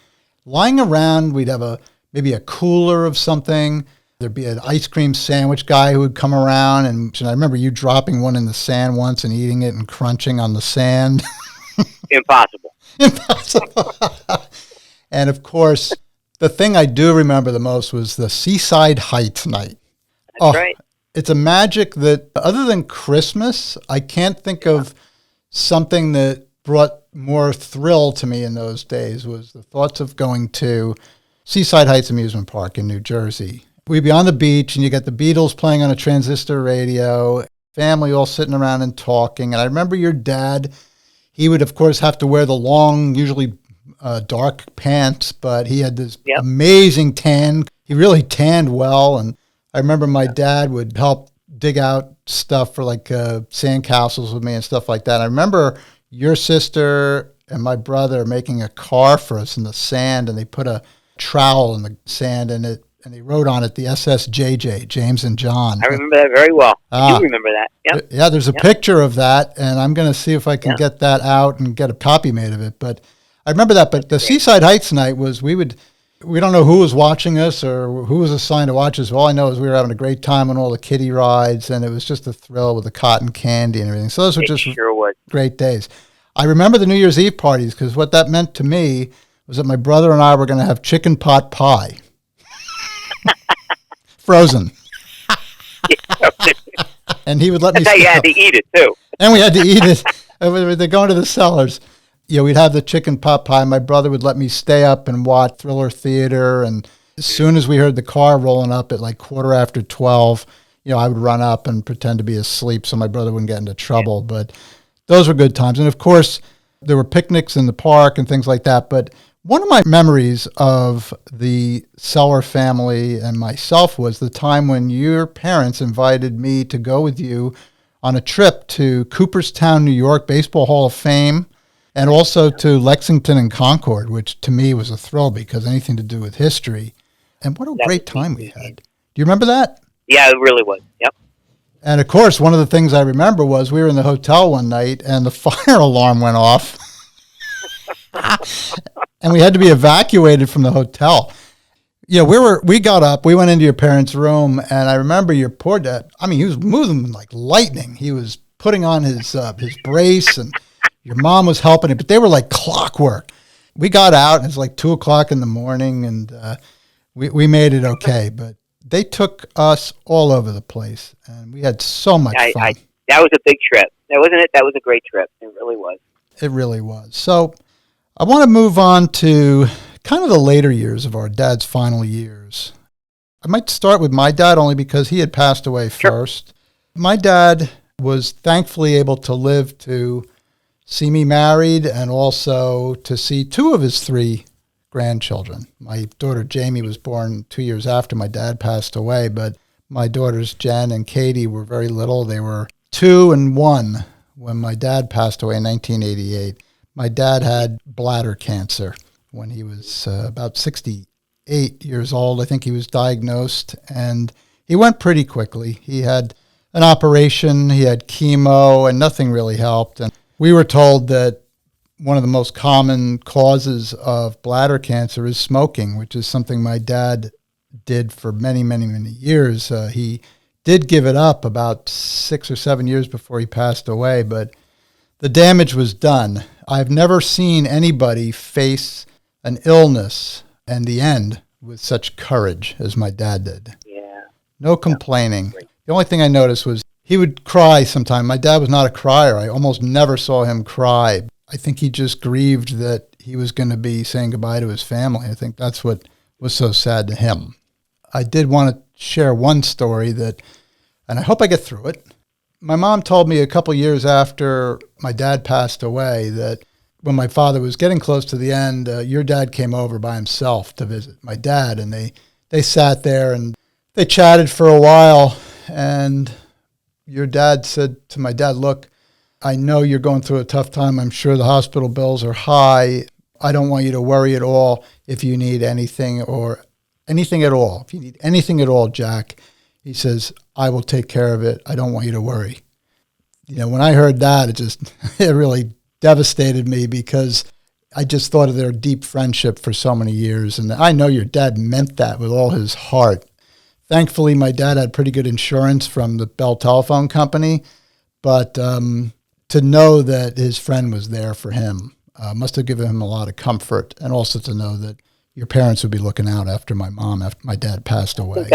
Lying around, we'd have maybe a cooler of something. There'd be an ice cream sandwich guy who would come around, and I remember you dropping one in the sand once and eating it and crunching on the sand. Impossible. And, of course, the thing I do remember the most was the Seaside Heights night. That's right. It's a magic that, other than Christmas, I can't think of something that brought more thrill to me in those days was the thoughts of going to Seaside Heights Amusement Park in New Jersey. We'd be on the beach, and you get the Beatles playing on a transistor radio, family all sitting around and talking. And I remember your dad, he would, of course, have to wear the long, usually dark pants, but he had this Yep. amazing tan. He really tanned well. And I remember my dad would help dig out stuff for like sandcastles with me and stuff like that. I remember your sister and my brother making a car for us in the sand, and they put a trowel in the sand and they wrote on it the SSJJ, James and John. I remember that very well. I do remember that. Yep. Yeah, there's a picture of that, and I'm going to see if I can get that out and get a copy made of it. But I remember that. But the Seaside Heights night was, we don't know who was watching us or who was assigned to watch us. All I know is we were having a great time on all the kiddie rides, and it was just a thrill with the cotton candy and everything. So those were just great days. I remember the New Year's Eve parties, because what that meant to me was that my brother and I were going to have chicken pot pie. Frozen. And he would let me. That's how you had to eat it too. And we had to eat it. They're going to the Sellars. We'd have the chicken pot pie. My brother would let me stay up and watch Thriller Theater. And as soon as we heard the car rolling up at like 12:15, I would run up and pretend to be asleep so my brother wouldn't get into trouble. But those were good times. And of course, there were picnics in the park and things like that. But one of my memories of the Sellar family and myself was the time when your parents invited me to go with you on a trip to Cooperstown, New York, Baseball Hall of Fame, and also to Lexington and Concord, which to me was a thrill because anything to do with history. And what a great time we had. Do you remember that? Yeah, it really was. Yep. And of course, one of the things I remember was we were in the hotel one night and the fire alarm went off. And we had to be evacuated from the hotel. We got up, we went into your parents' room, and I remember your poor dad. I mean, he was moving like lightning. He was putting on his brace, and your mom was helping him, but they were like clockwork. We got out, and it was like 2:00 in the morning, and we made it okay. But they took us all over the place, and we had so much fun. That was a big trip. That wasn't it. That was a great trip. It really was. It really was. So I want to move on to kind of the later years of our dad's final years. I might start with my dad only because he had passed away first. My dad was thankfully able to live to see me married and also to see two of his three grandchildren. My daughter Jamie was born 2 years after my dad passed away, but my daughters Jen and Katie were very little. They were 2 and 1 when my dad passed away in 1988. My dad had bladder cancer when he was about 68 years old. I think he was diagnosed, and he went pretty quickly. He had an operation, he had chemo, and nothing really helped. And we were told that one of the most common causes of bladder cancer is smoking, which is something my dad did for many, many, many years. He did give it up about 6 or 7 years before he passed away, but the damage was done. I've never seen anybody face an illness and the end with such courage as my dad did. Yeah. No complaining. The only thing I noticed was he would cry sometime. My dad was not a crier. I almost never saw him cry. I think he just grieved that he was going to be saying goodbye to his family. I think that's what was so sad to him. I did want to share one story and I hope I get through it. My mom told me a couple years after my dad passed away that when my father was getting close to the end, your dad came over by himself to visit my dad, and they sat there and they chatted for a while, and your dad said to my dad, "Look, I know you're going through a tough time. I'm sure the hospital bills are high. I don't want you to worry at all if you need anything or anything at all. If you need anything at all, Jack," he says, "I will take care of it. I don't want you to worry." When I heard that, it really devastated me because I just thought of their deep friendship for so many years. And I know your dad meant that with all his heart. Thankfully, my dad had pretty good insurance from the Bell Telephone Company, but to know that his friend was there for him must have given him a lot of comfort, and also to know that your parents would be looking out after my mom after my dad passed away.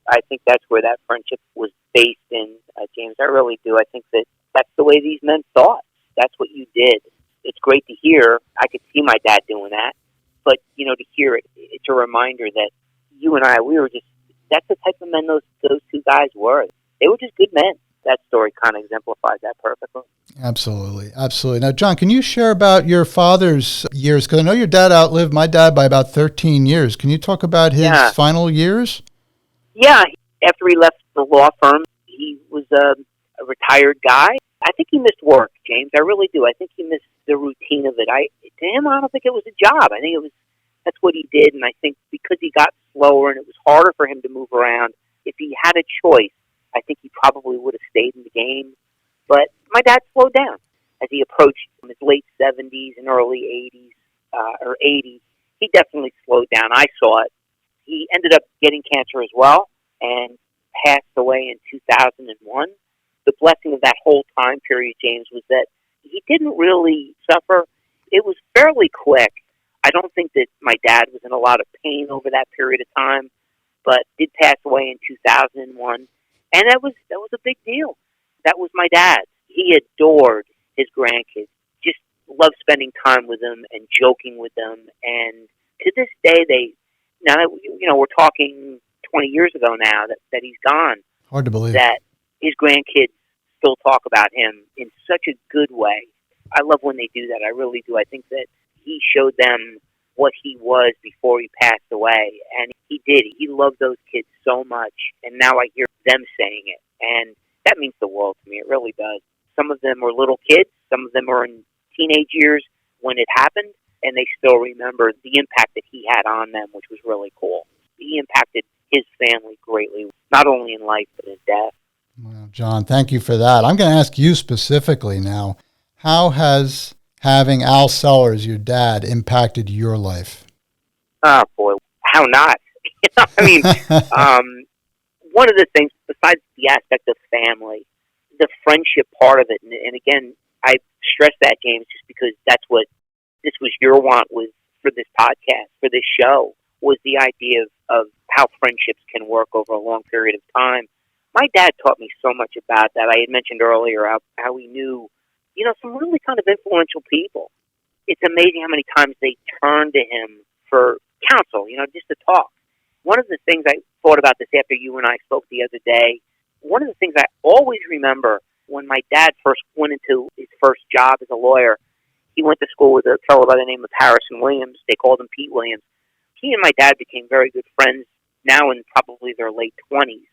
I think that's where that friendship was based in, James. I really do. I think that's the way these men thought. That's what you did. It's great to hear. I could see my dad doing that. But, to hear it, it's a reminder that you and I, that's the type of men those two guys were. They were just good men. that story kind of exemplifies that perfectly. Absolutely. Absolutely. Now, John, can you share about your father's years? Because I know your dad outlived my dad by about 13 years. Can you talk about his final years? Yeah. After he left the law firm, he was a retired guy. I think he missed work, James. I really do. I think he missed the routine of it. To him, I don't think it was a job. I think that's what he did. And I think because he got slower and it was harder for him to move around, if he had a choice, I think he probably would have stayed in the game. But my dad slowed down as he approached his late 70s and early 80s, or 80s. He definitely slowed down. I saw it. He ended up getting cancer as well and passed away in 2001. The blessing of that whole time period, James, was that he didn't really suffer. It was fairly quick. I don't think that my dad was in a lot of pain over that period of time, but did pass away in 2001. And that was a big deal. That was my dad. He adored his grandkids, just loved spending time with them and joking with them. And to this day, we're talking 20 years ago now that he's gone. Hard to believe. That his grandkids still talk about him in such a good way. I love when they do that. I really do. I think that he showed them what he was before he passed away. And he did. He loved those kids so much. And now I hear them saying it. And that means the world to me. It really does. Some of them were little kids. Some of them were in teenage years when it happened. And they still remember the impact that he had on them, which was really cool. He impacted his family greatly, not only in life, but in death. Well, John, thank you for that. I'm going to ask you specifically now, how has having Al Sellar, your dad, impacted your life? Oh, boy, how not? One of the things, besides the aspect of family, the friendship part of it, and again, I stress that, James, just because that's what this was your want was for this podcast, for this show, was the idea of how friendships can work over a long period of time. My dad taught me so much about that. I had mentioned earlier how he knew, some really kind of influential people. It's amazing how many times they turned to him for counsel, just to talk. One of the things I thought about this after you and I spoke the other day, one of the things I always remember when my dad first went into his first job as a lawyer, he went to school with a fellow by the name of Harrison Williams. They called him Pete Williams. He and my dad became very good friends now in probably their late 20s.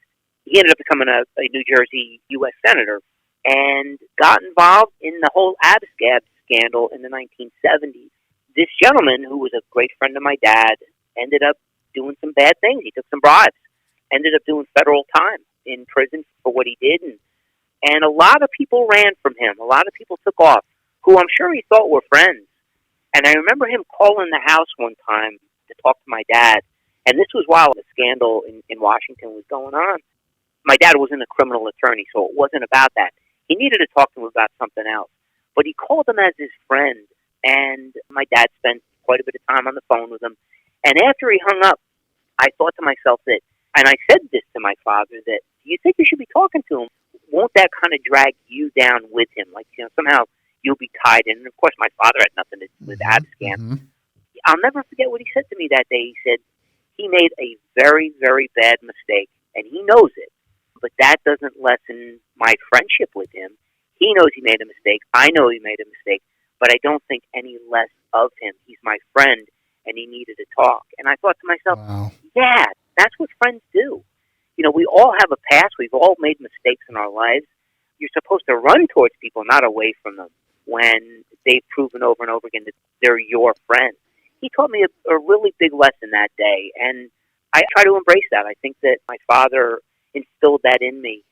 He ended up becoming a New Jersey U.S. Senator and got involved in the whole abscab scandal in the 1970s. This gentleman, who was a great friend of my dad, ended up doing some bad things. He took some bribes, ended up doing federal time in prison for what he did. And a lot of people ran from him. A lot of people took off, who I'm sure he thought were friends. And I remember him calling the house one time to talk to my dad. And this was while the scandal in Washington was going on. My dad wasn't a criminal attorney, so it wasn't about that. He needed to talk to him about something else. But he called him as his friend, and my dad spent quite a bit of time on the phone with him. And after he hung up, I thought to myself that, and I said this to my father, that, do you think you should be talking to him? Won't that kind of drag you down with him? Like, somehow you'll be tied in. And of course, my father had nothing to do with abscam. Mm-hmm. I'll never forget what he said to me that day. He said, he made a very, very bad mistake, and he knows it. But that doesn't lessen my friendship with him. He knows he made a mistake. I know he made a mistake, but I don't think any less of him. He's my friend, and he needed to talk. And I thought to myself, wow. Yeah, that's what friends do. We all have a past. We've all made mistakes in our lives. You're supposed to run towards people, not away from them, when they've proven over and over again that they're your friend. He taught me a really big lesson that day, and I try to embrace that. I think that my father instilled that in me.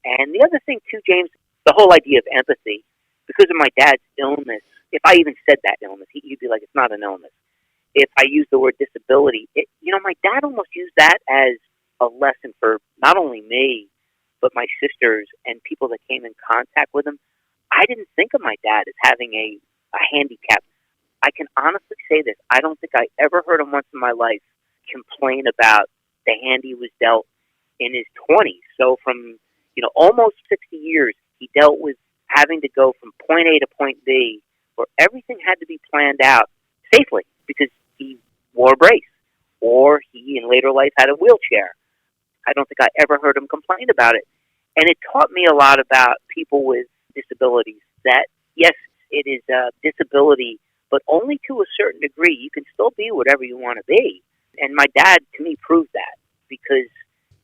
And the other thing, too, James, the whole idea of empathy, because of my dad's illness, if I even said that illness, he'd be like, it's not an illness. If I use the word disability, my dad almost used that as a lesson for not only me, but my sisters and people that came in contact with him. I didn't think of my dad as having a handicap. I can honestly say this. I don't think I ever heard him once in my life complain about the hand he was dealt in his 20s. So from, almost 60 years, he dealt with having to go from point A to point B, where everything had to be planned out safely because he wore a brace, or he in later life had a wheelchair. I don't think I ever heard him complain about it. And it taught me a lot about people with disabilities, that, yes, it is a disability, but only to a certain degree. You can still be whatever you want to be. And my dad, to me, proved that, because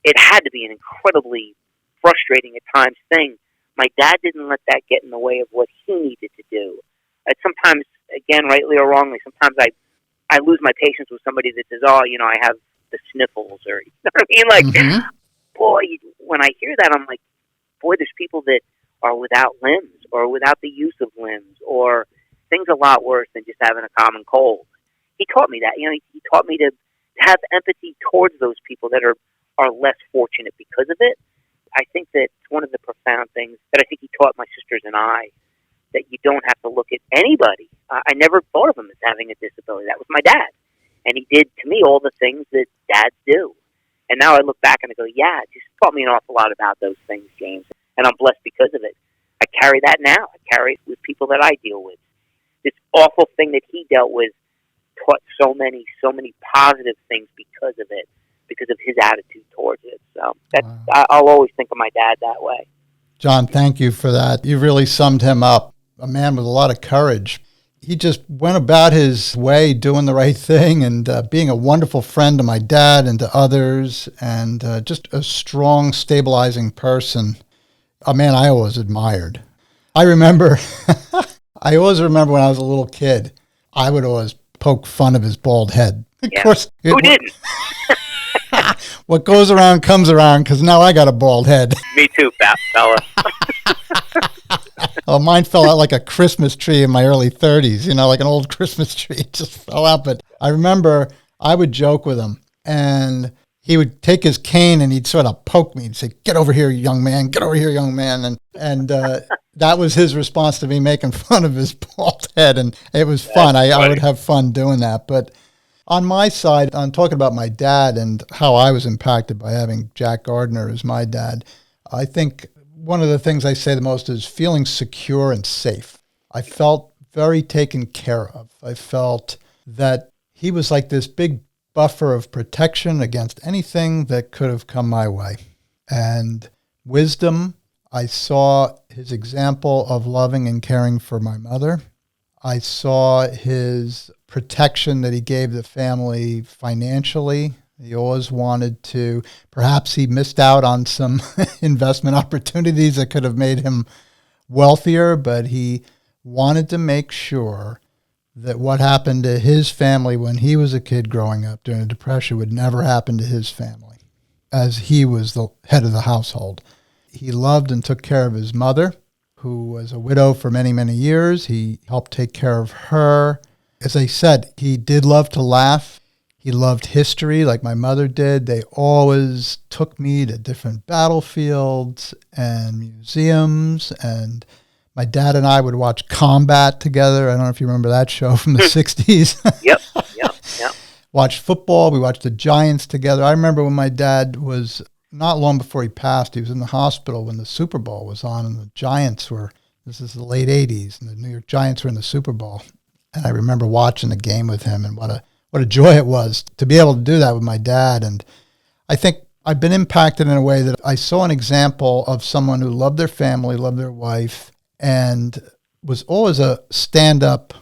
it had to be an incredibly frustrating at times thing. My dad didn't let that get in the way of what he needed to do. And sometimes, again, rightly or wrongly, sometimes I lose my patience with somebody that says, oh, I have the sniffles, or, you know what I mean? Like, boy, when I hear that, I'm like, boy, there's people that are without limbs, or without the use of limbs, or things a lot worse than just having a common cold. He taught me that. He taught me to have empathy towards those people that are less fortunate because of it. I think that's one of the profound things that I think he taught my sisters and I, that you don't have to look at anybody. I never thought of him as having a disability. That was my dad. And he did, to me, all the things that dads do. And now I look back and I go, yeah, it just taught me an awful lot about those things, James. And I'm blessed because of it. I carry that now. I carry it with people that I deal with. This awful thing that he dealt with taught so many positive things because of it, because of his attitude towards it. So I'll always think of my dad that way. John, thank you for that. You really summed him up. A man with a lot of courage. He just went about his way doing the right thing and being a wonderful friend to my dad and to others, and just a strong, stabilizing person. A man I always admired. I always remember when I was a little kid, I would always poke fun of his bald head. Of course. Who didn't? What goes around comes around, because now I got a bald head. Me too, fella. Oh, mine fell out like a Christmas tree in my early 30s, like an old Christmas tree. It just fell out. But I remember I would joke with him, and he would take his cane and he'd sort of poke me and say, "Get over here, young man. Get over here, young man." And that was his response to me making fun of his bald head. And it was fun. I would have fun doing that. But on my side, on talking about my dad and how I was impacted by having Jack Gardner as my dad, I think one of the things I say the most is feeling secure and safe. I felt very taken care of. I felt that he was like this big buffer of protection against anything that could have come my way. And wisdom, I saw his example of loving and caring for my mother. I saw his protection that he gave the family financially. He always wanted to, perhaps he missed out on some investment opportunities that could have made him wealthier, but he wanted to make sure that what happened to his family when he was a kid growing up during the Depression would never happen to his family, as he was the head of the household. He loved and took care of his mother, who was a widow for many, many years. He helped take care of her. As I said, he did love to laugh. He loved history like my mother did. They always took me to different battlefields and museums, and my dad and I would watch Combat together. I don't know if you remember that show from the 60s. Yep. Watched football. We watched the Giants together. I remember when my dad was, not long before he passed, he was in the hospital when the Super Bowl was on, and the Giants were, this is the late 80s, and the New York Giants were in the Super Bowl. And I remember watching the game with him, and what a joy it was to be able to do that with my dad. And I think I've been impacted in a way that I saw an example of someone who loved their family, loved their wife, and was always a stand-up,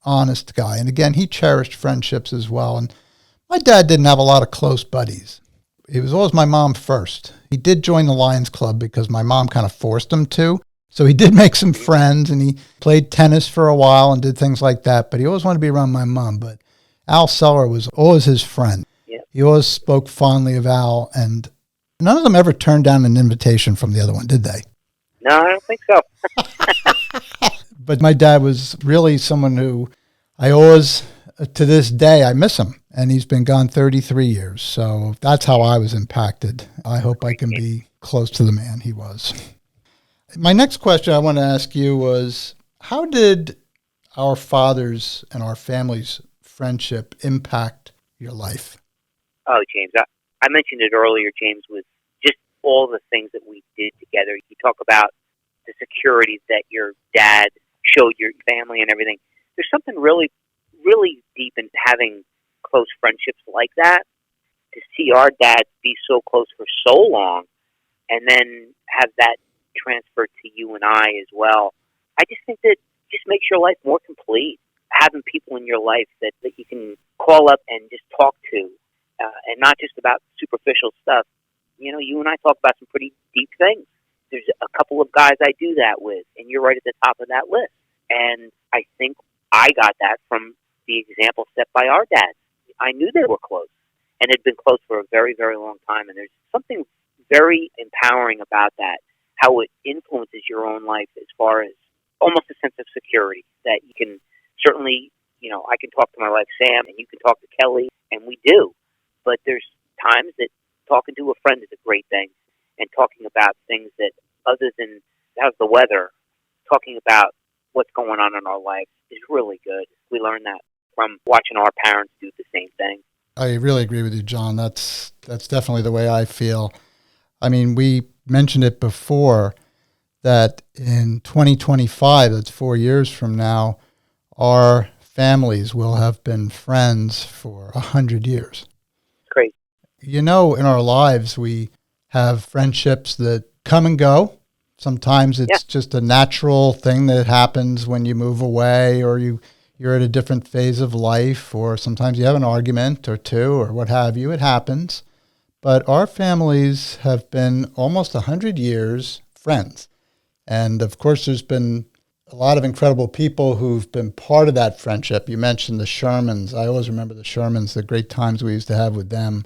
honest guy. And again, he cherished friendships as well. And my dad didn't have a lot of close buddies. He was always my mom first. He did join the Lions Club because my mom kind of forced him to. So he did make some friends, and he played tennis for a while and did things like that. But he always wanted to be around my mom. But Al Sellar was always his friend. Yeah. He always spoke fondly of Al, and none of them ever turned down an invitation from the other one, did they? No, I don't think so. But my dad was really someone who I always, to this day, I miss him. And he's been gone 33 years. So that's how I was impacted. I hope I can be close to the man he was. My next question I want to ask you was, how did our father's and our family's friendship impact your life? Oh, James, I mentioned it earlier, James, with just all the things that we did together. You talk about the security that your dad showed your family and everything. There's something really, really deep in having close friendships like that. To see our dad be so close for so long, and then have that transferred to you and I as well. I just think that just makes your life more complete. Having people in your life that you can call up and just talk to, and not just about superficial stuff. You know, you and I talk about some pretty deep things. There's a couple of guys I do that with, and you're right at the top of that list. And I think I got that from the example set by our dads. I knew they were close, and had been close for a very, very long time. And there's something very empowering about that, how it influences your own life as far as almost a sense of security that you can certainly, you know, I can talk to my wife Sam, and you can talk to Kelly, and we do. But there's times that talking to a friend is a great thing, and talking about things that other than how's the weather, talking about what's going on in our life is really good. We learned that from watching our parents do the same thing. I really agree with you, John. That's definitely the way I feel. I mean, we mentioned it before that in 2025, that's 4 years from now, our families will have been friends for 100 years. Great. You know, in our lives, we have friendships that come and go. Sometimes it's just a natural thing that happens when you move away, or you're at a different phase of life, or sometimes you have an argument or two or what have you. It happens. But our families have been almost 100 years friends. And of course, there's been a lot of incredible people who've been part of that friendship. You mentioned the Shermans. I always remember the Shermans, the great times we used to have with them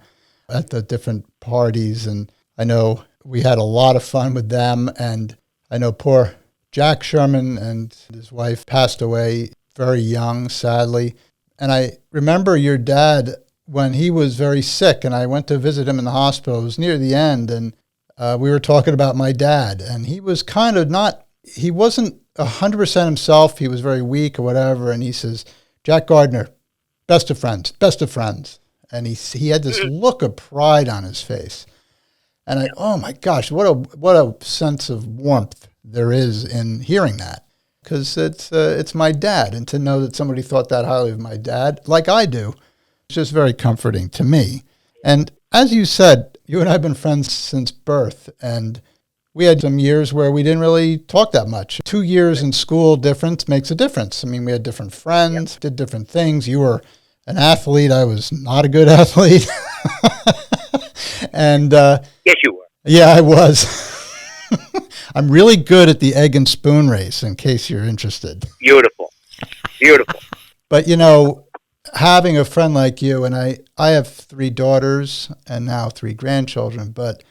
at the different parties. And I know we had a lot of fun with them. And I know poor Jack Sherman and his wife passed away very young, sadly. And I remember your dad when he was very sick, and I went to visit him in the hospital. It was near the end, and we were talking about my dad. And he was kind of he wasn't 100% himself. He was very weak or whatever. And he says, Jack Gardner, best of friends. And he had this look of pride on his face. And oh my gosh, what a sense of warmth there is in hearing that, because it's my dad, and to know that somebody thought that highly of my dad, like I do, it's just very comforting to me. And as you said, you and I have been friends since birth, and we had some years where we didn't really talk that much. 2 years in school difference makes a difference. I mean, we had different friends, did different things. You were an athlete. I was not a good athlete. And yes, you were. Yeah, I was. I'm really good at the egg and spoon race, in case you're interested. Beautiful. But, you know, having a friend like you, and I have 3 daughters and now 3 grandchildren, but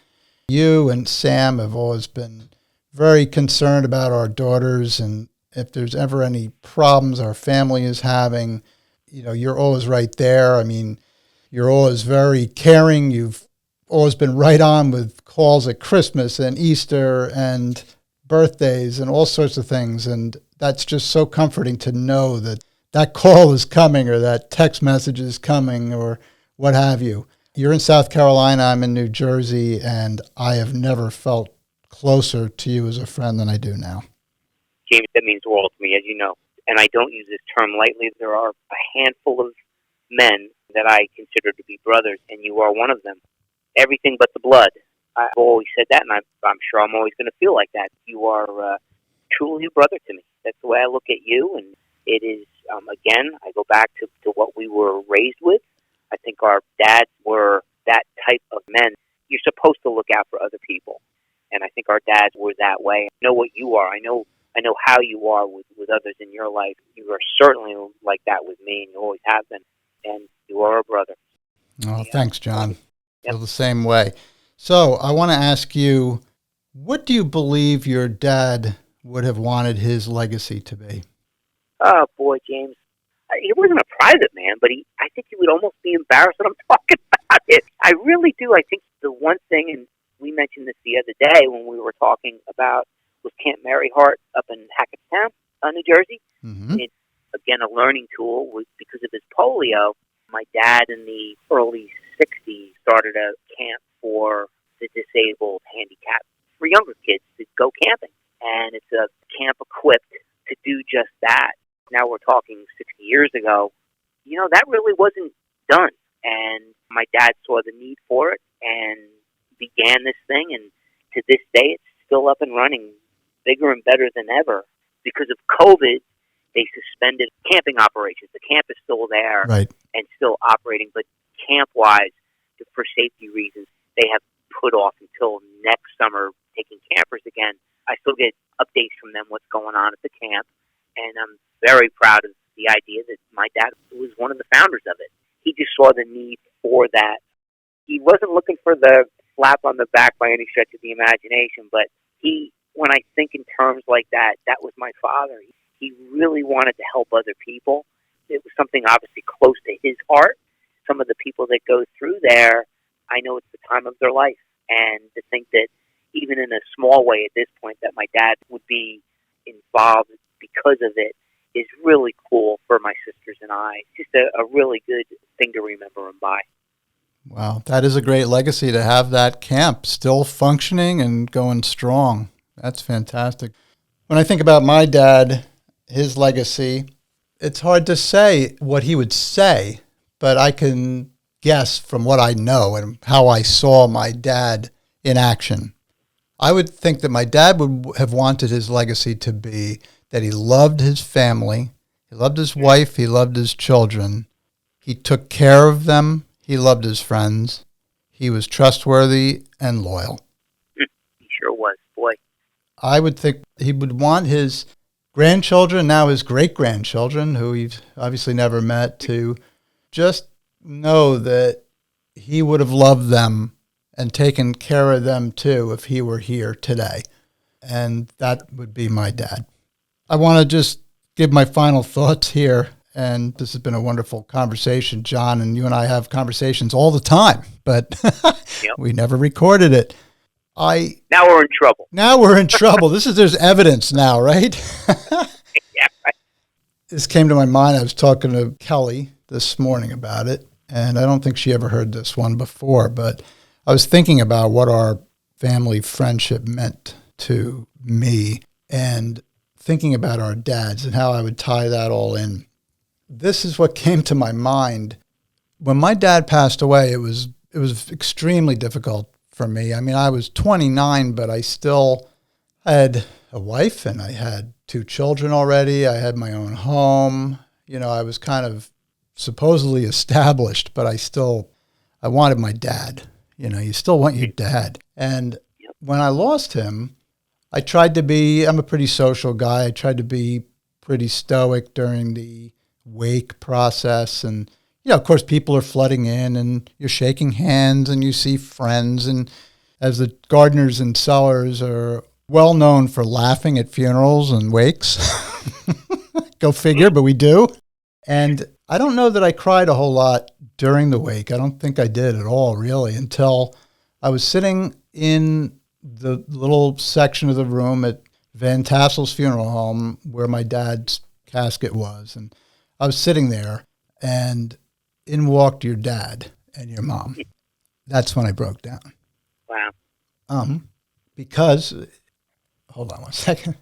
you and Sam have always been very concerned about our daughters, and if there's ever any problems our family is having, you know, you're always right there. I mean, you're always very caring. You've always been right on with calls at Christmas and Easter and birthdays and all sorts of things. And that's just so comforting to know that that call is coming, or that text message is coming, or what have you. You're in South Carolina, I'm in New Jersey, and I have never felt closer to you as a friend than I do now. James, that means the world to me, as you know. And I don't use this term lightly. There are a handful of men that I consider to be brothers, and you are one of them. Everything but the blood. I've always said that, and I'm sure I'm always going to feel like that. You are truly a brother to me. That's the way I look at you, and it is, again, I go back to what we were raised with. I think our dads were that type of men. You're supposed to look out for other people, and I think our dads were that way. I know what you are. I know how you are with others in your life. You are certainly like that with me, and you always have been, and you are a brother. Oh, thanks, John. Feel the same way. So I want to ask you, what do you believe your dad would have wanted his legacy to be? Oh, boy, James. He wasn't a private man, but I think he would almost be embarrassed that I'm talking about it. I really do. I think the one thing, and we mentioned this the other day when we were talking about, was Camp Mary Hart up in Hackettstown, New Jersey. Mm-hmm. It's, again, a learning tool because of his polio. My dad in the early 60s started a camp for the disabled, handicapped, for younger kids to go camping. And it's a camp equipped to do just that. Now we're talking 60 years ago. You know, that really wasn't done. And my dad saw the need for it and began this thing. And to this day, it's still up and running, bigger and better than ever. Because of COVID, they suspended camping operations. The camp is still there Right. and still operating, but camp-wise, for safety reasons, they have put off until next summer taking campers again. I still get updates from them what's going on at the camp, and I'm very proud of the idea that my dad was one of the founders of it. He just saw the need for that. He wasn't looking for the slap on the back by any stretch of the imagination, but when I think in terms like that, that was my father. He really wanted to help other people. It was something obviously close to his heart. Some of the people that go through there, I know it's the time of their life. And to think that even in a small way at this point that my dad would be involved because of it is really cool for my sisters and I. Just a really good thing to remember him by. Wow, that is a great legacy to have that camp still functioning and going strong. That's fantastic. When I think about my dad, his legacy, it's hard to say what he would say, but I can guess from what I know and how I saw my dad in action. I would think that my dad would have wanted his legacy to be that he loved his family, he loved his wife, he loved his children, he took care of them, he loved his friends, he was trustworthy and loyal. He sure was, boy. I would think he would want his grandchildren, now his great-grandchildren, who he's obviously never met, to just know that he would have loved them and taken care of them too if he were here today. And that would be my dad. I want to just give my final thoughts here. And this has been a wonderful conversation, John, and you and I have conversations all the time, but Yep. We never recorded it. Now we're in trouble. Now we're in trouble. There's evidence now, right? Yeah, right. This came to my mind. I was talking to Kelly this morning about it, and I don't think she ever heard this one before, but I was thinking about what our family friendship meant to me and thinking about our dads and how I would tie that all in. This is what came to my mind. When my dad passed away, it was extremely difficult for me. I mean, I was 29, but I still had a wife and I had 2 children already. I had my own home. You know, I was kind of supposedly established, but I wanted my dad. You know, you still want your dad. And when I lost him, I'm a pretty social guy. I tried to be pretty stoic during the wake process. And, you know, of course, people are flooding in and you're shaking hands and you see friends. And as the Gardners and Sellars are well known for laughing at funerals and wakes, go figure, but we do. And I don't know that I cried a whole lot during the wake. I don't think I did at all, really, until I was sitting in the little section of the room at Van Tassel's funeral home where my dad's casket was. And I was sitting there, and in walked your dad and your mom. That's when I broke down. Wow. Because, hold on one second.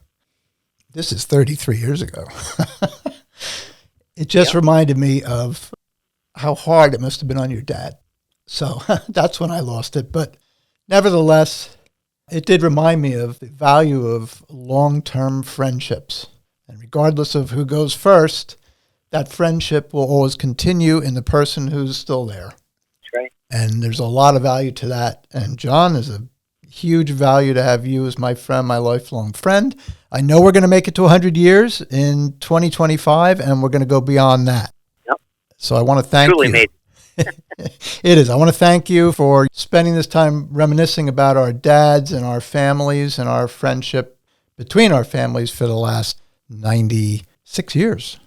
This is 33 years ago. It just reminded me of how hard it must have been on your dad. So that's when I lost it. But nevertheless, it did remind me of the value of long-term friendships. And regardless of who goes first, that friendship will always continue in the person who's still there. That's right. And there's a lot of value to that. And John, is a huge value to have you as my friend, my lifelong friend. I know we're going to make it to 100 years in 2025, and we're going to go beyond that. Yep. So I want to thank Truly you. made. It is. I want to thank you for spending this time reminiscing about our dads and our families and our friendship between our families for the last 96 years.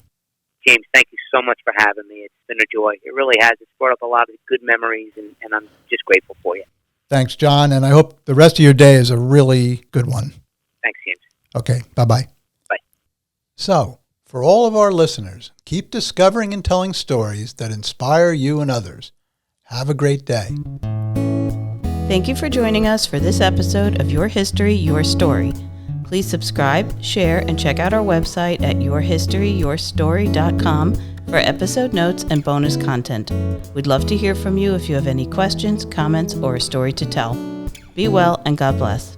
James, thank you so much for having me. It's been a joy. It really has. It's brought up a lot of good memories, and I'm just grateful for you. Thanks, John, and I hope the rest of your day is a really good one. Thanks, James. Okay, bye-bye. Bye. So, for all of our listeners, keep discovering and telling stories that inspire you and others. Have a great day. Thank you for joining us for this episode of Your History, Your Story. Please subscribe, share, and check out our website at yourhistoryyourstory.com for episode notes and bonus content. We'd love to hear from you if you have any questions, comments, or a story to tell. Be well and God bless.